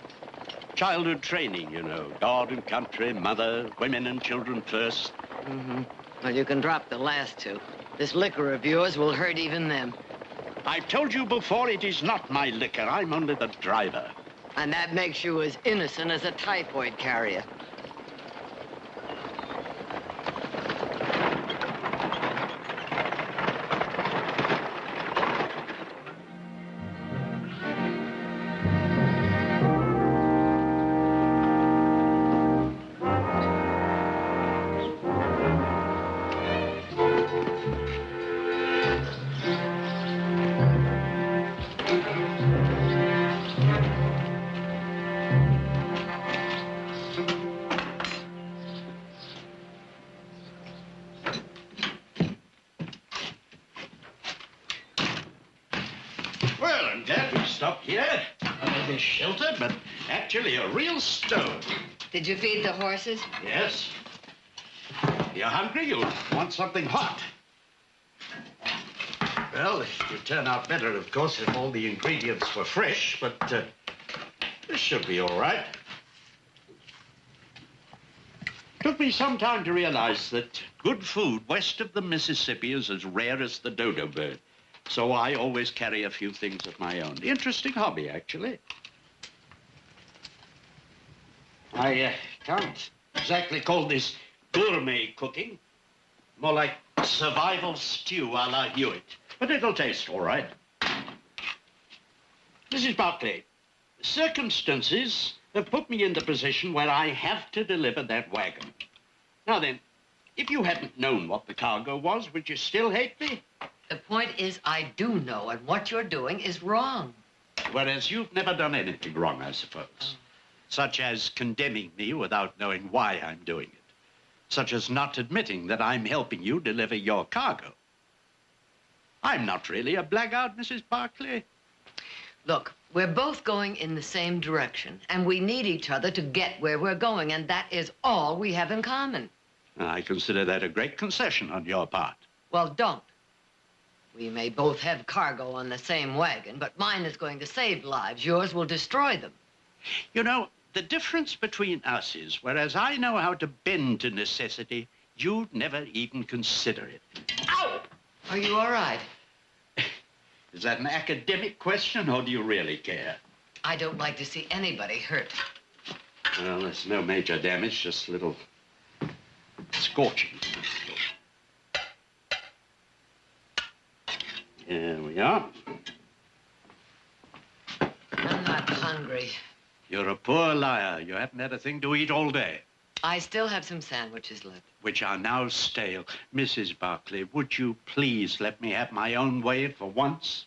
Childhood training, you know. God and country, mother, women and children first. Mm-hmm. Well, you can drop the last two. This liquor of yours will hurt even them. I've told you before, it is not my liquor. I'm only the driver. And that makes you as innocent as a typhoid carrier. stop here. Under this shelter, but actually a real stove. Did you feed the horses? Yes. You're hungry? You'll want something hot. Well, it would turn out better, of course, if all the ingredients were fresh, but this should be all right. Took me some time to realize that good food west of the Mississippi is as rare as the dodo bird. So I always carry a few things of my own. Interesting hobby, actually. I can't exactly call this gourmet cooking. More like survival stew a la Hewitt. But it'll taste all right. Mrs. Barclay, circumstances have put me in the position where I have to deliver that wagon. Now then, if you hadn't known what the cargo was, would you still hate me? The point is, I do know, and what you're doing is wrong. Whereas you've never done anything wrong, I suppose. Such as condemning me without knowing why I'm doing it. Such as not admitting that I'm helping you deliver your cargo. I'm not really a blackguard, Mrs. Barclay. Look, we're both going in the same direction, and we need each other to get where we're going, and that is all we have in common. I consider that a great concession on your part. Well, don't. We may both have cargo on the same wagon, but mine is going to save lives. Yours will destroy them. You know, the difference between us is, whereas I know how to bend to necessity, you'd never even consider it. Ow! Are you all right? Is that an academic question, or do you really care? I don't like to see anybody hurt. Well, there's no major damage, just a little scorching. Here we are. I'm not hungry. You're a poor liar. You haven't had a thing to eat all day. I still have some sandwiches left. Which are now stale. Mrs. Barclay, would you please let me have my own way for once?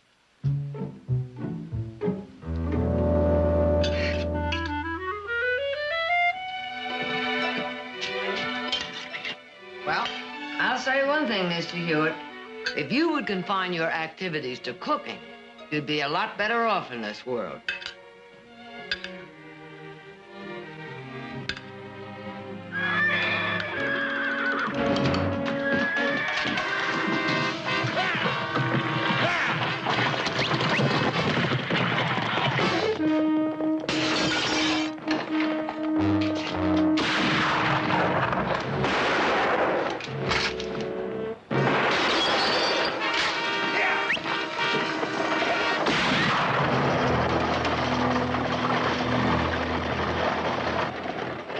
Well, I'll say one thing, Mr. Hewitt. If you would confine your activities to cooking, you'd be a lot better off in this world.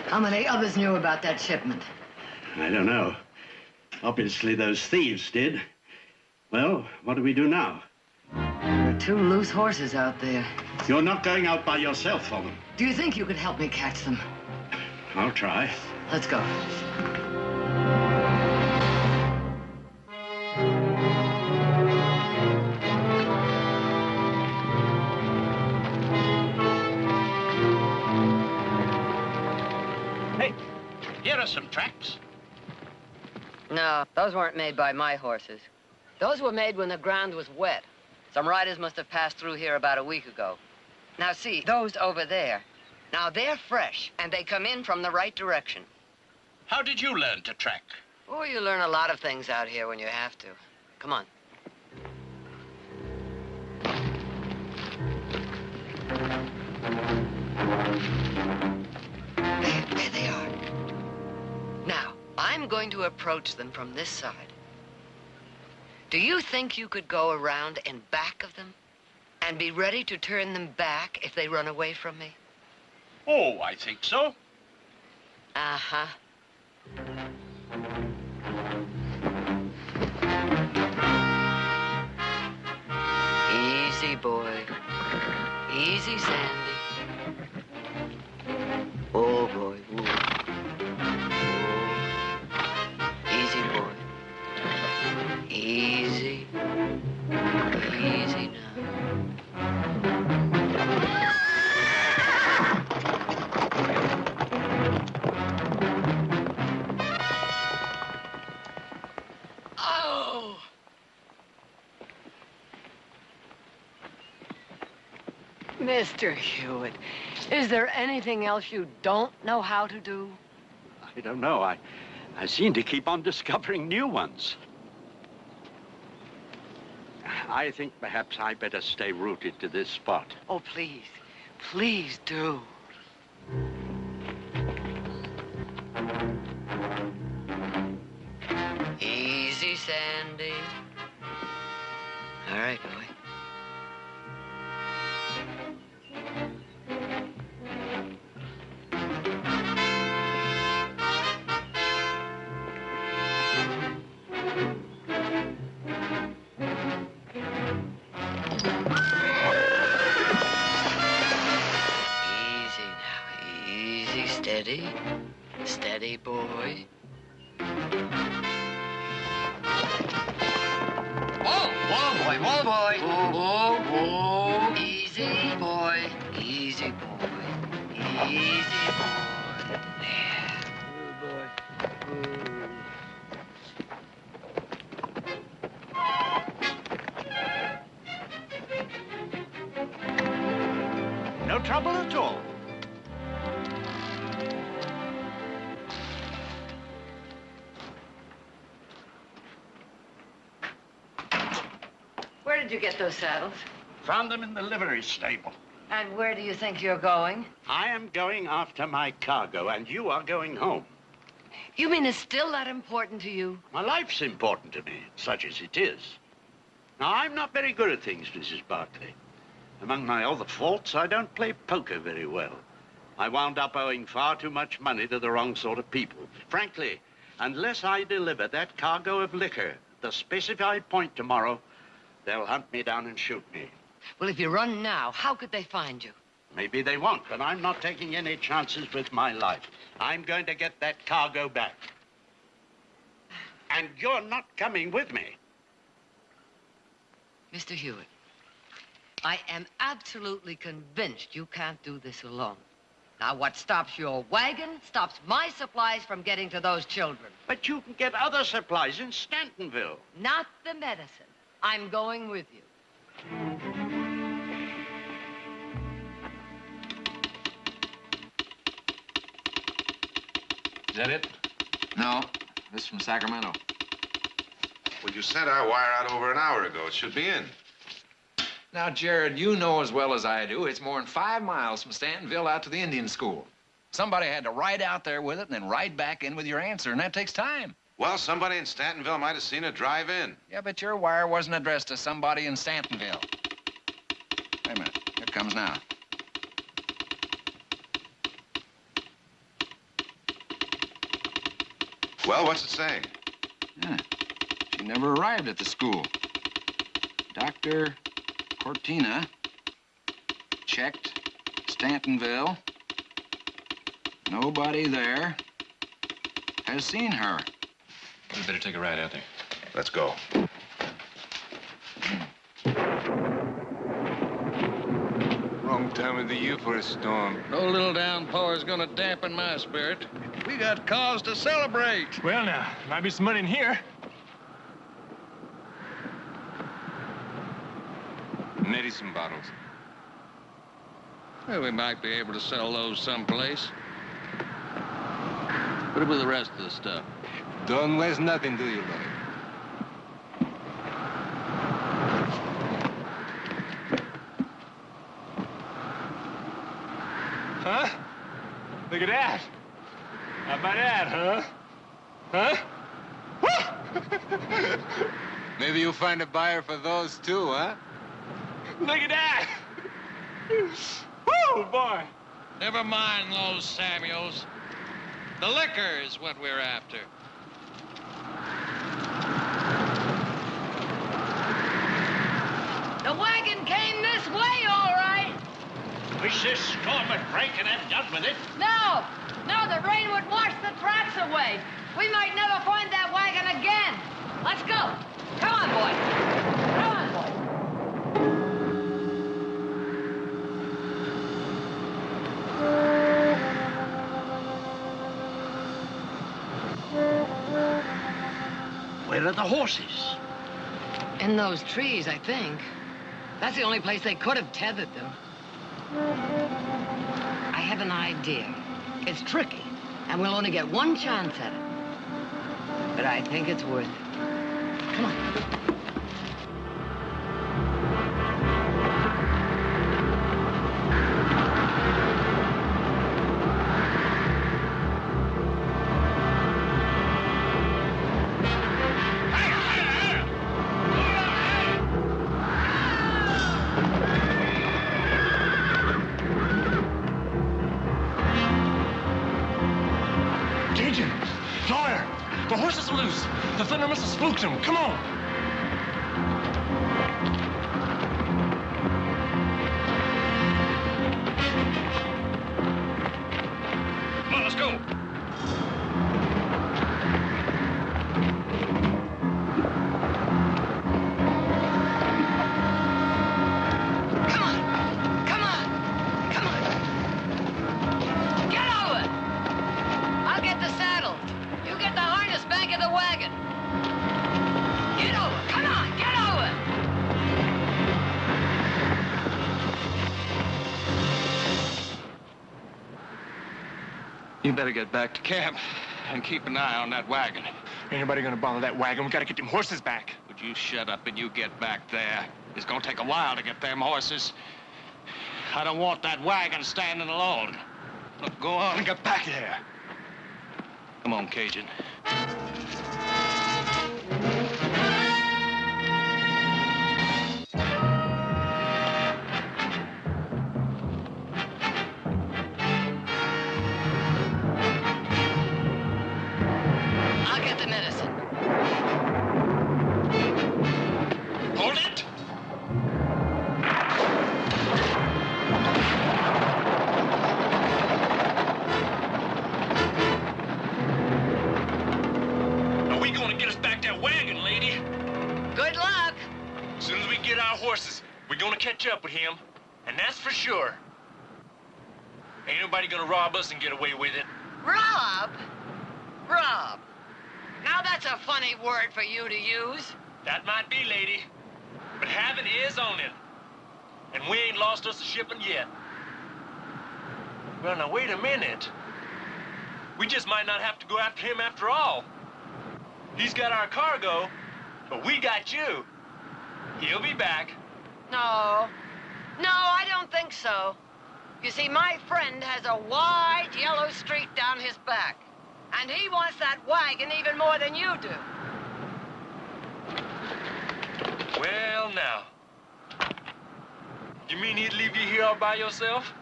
How many others knew about that shipment? I don't know. Obviously, those thieves did. Well, what do we do now? There are 2 loose horses out there. You're not going out by yourself for them. Do you think you could help me catch them? I'll try. Let's go. Hey, here are some tracks. No, those weren't made by my horses. Those were made when the ground was wet. Some riders must have passed through here about a week ago. Now, see, those over there. Now, they're fresh, and they come in from the right direction. How did you learn to track? Oh, you learn a lot of things out here when you have to. Come on. There they are. Now, I'm going to approach them from this side. Do you think you could go around in back of them and be ready to turn them back if they run away from me? Oh, I think so. Uh-huh. Easy, boy. Easy, Sandy. Oh, boy. Ooh. Oh. Easy, boy. Easy. Easy now. Mr. Hewitt, is there anything else you don't know how to do? I don't know. I seem to keep on discovering new ones. I think perhaps I better stay rooted to this spot. Oh, please. Please do. Easy, Sandy. All right, boy. Easy now. Easy, steady. Steady, boy. Whoa, boy. Whoa. Easy, boy. Easy, boy. Easy, boy. There. Good boy. No trouble at all. Where did you get those saddles? Found them in the livery stable. And where do you think you're going? I am going after my cargo, and you are going home. You mean it's still that important to you? My life's important to me, such as it is. Now, I'm not very good at things, Mrs. Barclay. Among my other faults, I don't play poker very well. I wound up owing far too much money to the wrong sort of people. Frankly, unless I deliver that cargo of liquor at the specified point tomorrow, they'll hunt me down and shoot me. Well, if you run now, how could they find you? Maybe they won't, but I'm not taking any chances with my life. I'm going to get that cargo back. And you're not coming with me. Mr. Hewitt, I am absolutely convinced you can't do this alone. Now, what stops your wagon stops my supplies from getting to those children. But you can get other supplies in Stantonville. Not the medicine. I'm going with you. Is that it? No. This is from Sacramento. Well, you sent our wire out over an hour ago. It should be in. Now, Jared, you know as well as I do, it's more than 5 miles from Stantonville out to the Indian school. Somebody had to ride out there with it and then ride back in with your answer, and that takes time. Well, somebody in Stantonville might have seen it drive in. Yeah, but your wire wasn't addressed to somebody in Stantonville. Wait a minute. Here it comes now. Well, what's it say? Yeah. She never arrived at the school. Dr. Cortina checked Stantonville. Nobody there has seen her. We better take a ride out there. Let's go. Wrong time of the year for a storm. No little downpour's gonna dampen my spirit. We got cause to celebrate. Well, now, might be some money in here. Medicine bottles. Well, we might be able to sell those someplace. What about the rest of the stuff? Don't waste nothing, do you, buddy? Huh? Look at that. How about that, huh? Huh? Maybe you'll find a buyer for those too, huh? Look at that. Woo, boy. Never mind those Samuels. The liquor is what we're after. The wagon came this way, all right. Wish this storm would break and have done with it. No, the rain would wash the tracks away. We might never find that wagon again. Let's go. Come on, boy. Come on, boy. Where are the horses? In those trees, I think. That's the only place they could have tethered them. I have an idea. It's tricky, and we'll only get one chance at it. But I think it's worth it. Come on. The horses are loose. The thunder must have spooked them. Come on. Come on, let's go. Come on. Come on. Come on. Get over. I'll get the saddle. You get the harness back of the wagon. Get over. Come on, get over. You better get back to camp and keep an eye on that wagon. Ain't nobody gonna bother that wagon. We gotta get them horses back. Would you shut up and you get back there? It's gonna take a while to get them horses. I don't want that wagon standing alone. Look, go on and get back here. Come on, Cajun. I'll get the medicine. Hold it. Are we gonna get us back that wagon, lady? Good luck. As soon as we get our horses, we're gonna catch up with him. And that's for sure. Ain't nobody gonna rob us and get away with it. Rob? Rob. Now that's a funny word for you to use. That might be, lady. But having is on it. And we ain't lost us a shipment yet. Well, now, wait a minute. We just might not have to go after him after all. He's got our cargo, but we got you. He'll be back. No. No, I don't think so. You see, my friend has a wide yellow streak down his back. And he wants that wagon even more than you do. Well, now. You mean he'd leave you here all by yourself?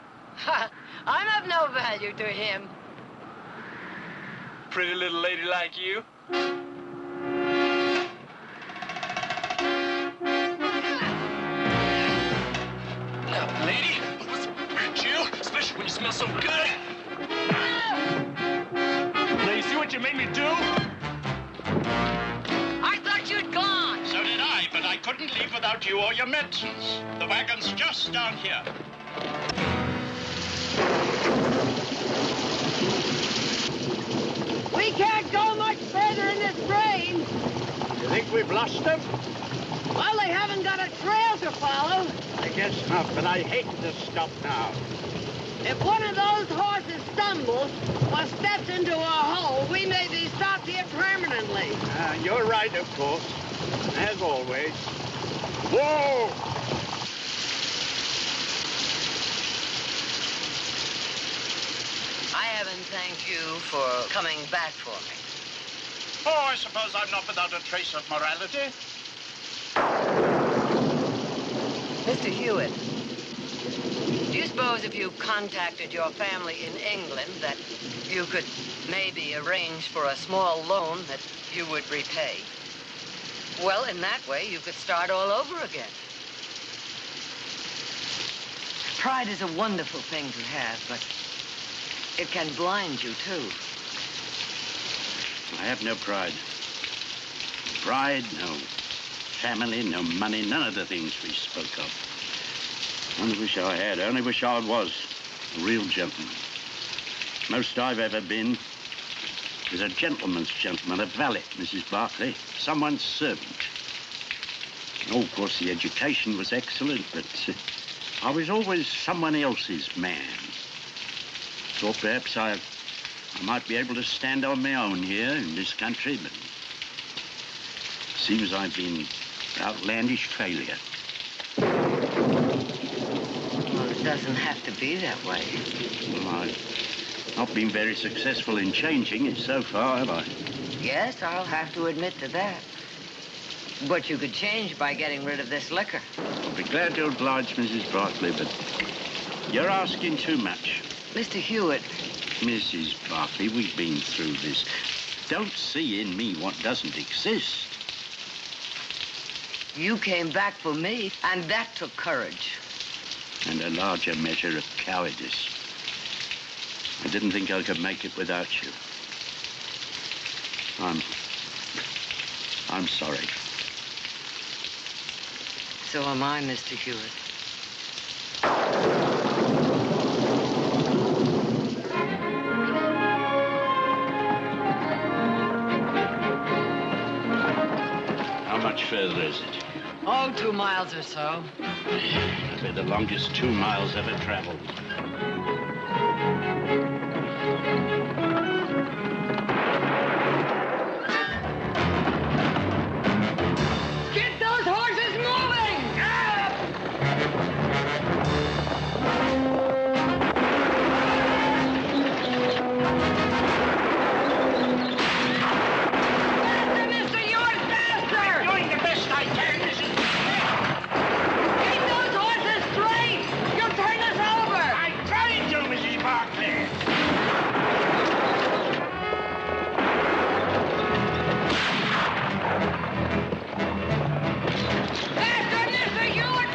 I'm of no value to him. Pretty little lady like you. Now, lady, what's hurt you? Especially when you smell so good. Now, you see what you made me do? I thought you'd gone. So did I, but I couldn't leave without you or your medicines. The wagon's just down here. We can't go much further in this rain. You think we've lost them? Well, they haven't got a trail to follow. I guess not, but I hate to stop now. If one of those horses stumbles or steps into a hole, we may be stopped here permanently. You're right, of course. As always. Whoa! I haven't thanked you for coming back for me. Oh, I suppose I'm not without a trace of morality. Mr. Hewitt, do you suppose if you contacted your family in England that you could maybe arrange for a small loan that you would repay? Well, in that way, you could start all over again. Pride is a wonderful thing to have, but it can blind you, too. I have no pride. Pride, no family, no money, none of the things we spoke of. Only wish I had, only wish I was a real gentleman. Most I've ever been is a gentleman's gentleman, a valet, Mrs. Barclay, someone's servant. Oh, of course, the education was excellent, but I was always someone else's man. Thought perhaps I might be able to stand on my own here in this country, but seems I've been an outlandish failure. Well, it doesn't have to be that way. Well, I've not been very successful in changing it so far, have I? Yes, I'll have to admit to that. But you could change by getting rid of this liquor. I'll be glad to oblige Mrs. Barkley, but you're asking too much. Mr. Hewitt. Mrs. Barkley, we've been through this. Don't see in me what doesn't exist. You came back for me, and that took courage. And a larger measure of cowardice. I didn't think I could make it without you. I'm sorry. So am I, Mr. Hewitt. How much further is it? Oh, 2 miles or so. It'll be the longest 2 miles ever traveled. Get those horses moving! Faster, Mr. Hewitt, faster! I'm doing the best I can. Keep those horses straight! You'll turn us over! I'm trying to, Mrs. Barkley. Faster, Mr. Hewitt!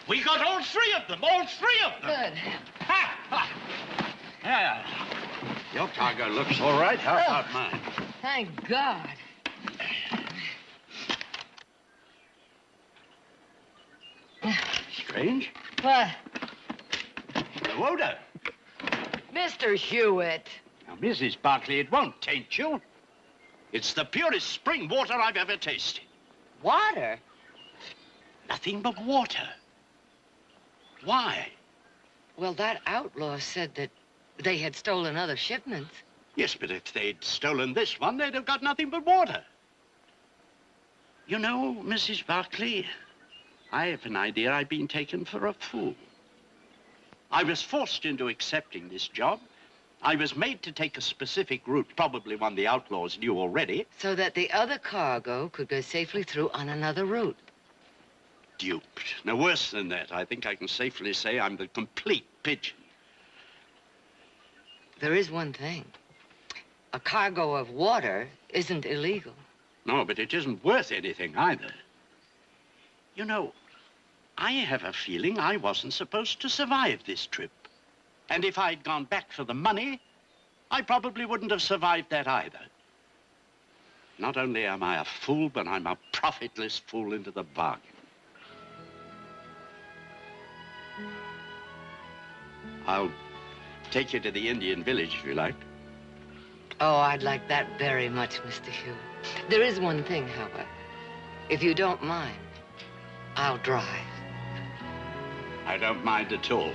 We got all three of them, all three of them. Good. Ha! Ha! Yeah. Your cargo looks all right. How about mine? Thank God. Strange. What? No odor. Mr. Hewitt. Now, Mrs. Barkley, it won't taint you. It's the purest spring water I've ever tasted. Water? Nothing but water. Why? Well, that outlaw said that they had stolen other shipments. Yes, but if they'd stolen this one, they'd have got nothing but water. You know, Mrs. Barkley, I have an idea I've been taken for a fool. I was forced into accepting this job. I was made to take a specific route, probably one the outlaws knew already. So that the other cargo could go safely through on another route. Duped. No, worse than that. I think I can safely say I'm the complete pigeon. There is one thing. A cargo of water isn't illegal. No, but it isn't worth anything either. You know, I have a feeling I wasn't supposed to survive this trip. And if I'd gone back for the money, I probably wouldn't have survived that either. Not only am I a fool, but I'm a profitless fool into the bargain. I'll take you to the Indian village if you like. Oh, I'd like that very much, Mr. Hewitt. There is one thing, however. If you don't mind, I'll drive. I don't mind at all.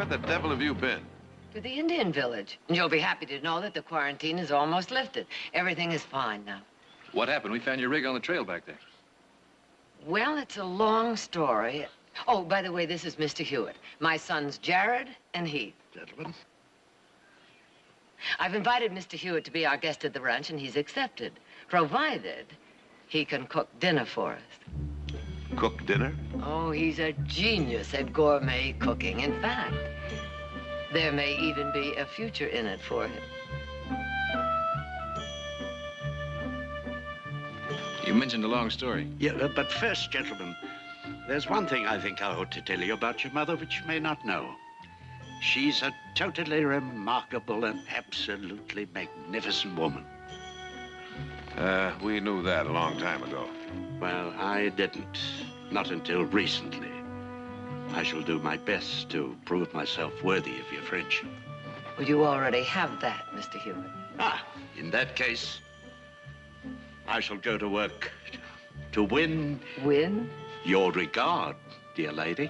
the devil have you been? To the Indian village. And you'll be happy to know that the quarantine is almost lifted. Everything is fine now. What happened? We found your rig on the trail back there. Well, it's a long story. Oh, by the way, this is Mr. Hewitt. My sons, Jared and Heath. Gentlemen. I've invited Mr. Hewitt to be our guest at the ranch, and he's accepted, provided he can cook dinner for us. Cook dinner? Oh, he's a genius at gourmet cooking. In fact, there may even be a future in it for him. You mentioned a long story. Yeah, but first, gentlemen, there's one thing I think I ought to tell you about your mother which you may not know. She's a totally remarkable and absolutely magnificent woman. We knew that a long time ago. Well, I didn't. Not until recently. I shall do my best to prove myself worthy of your friendship. Well, you already have that, Mr. Hewitt. Ah, in that case, I shall go to work to win... Win? Your regard, dear lady.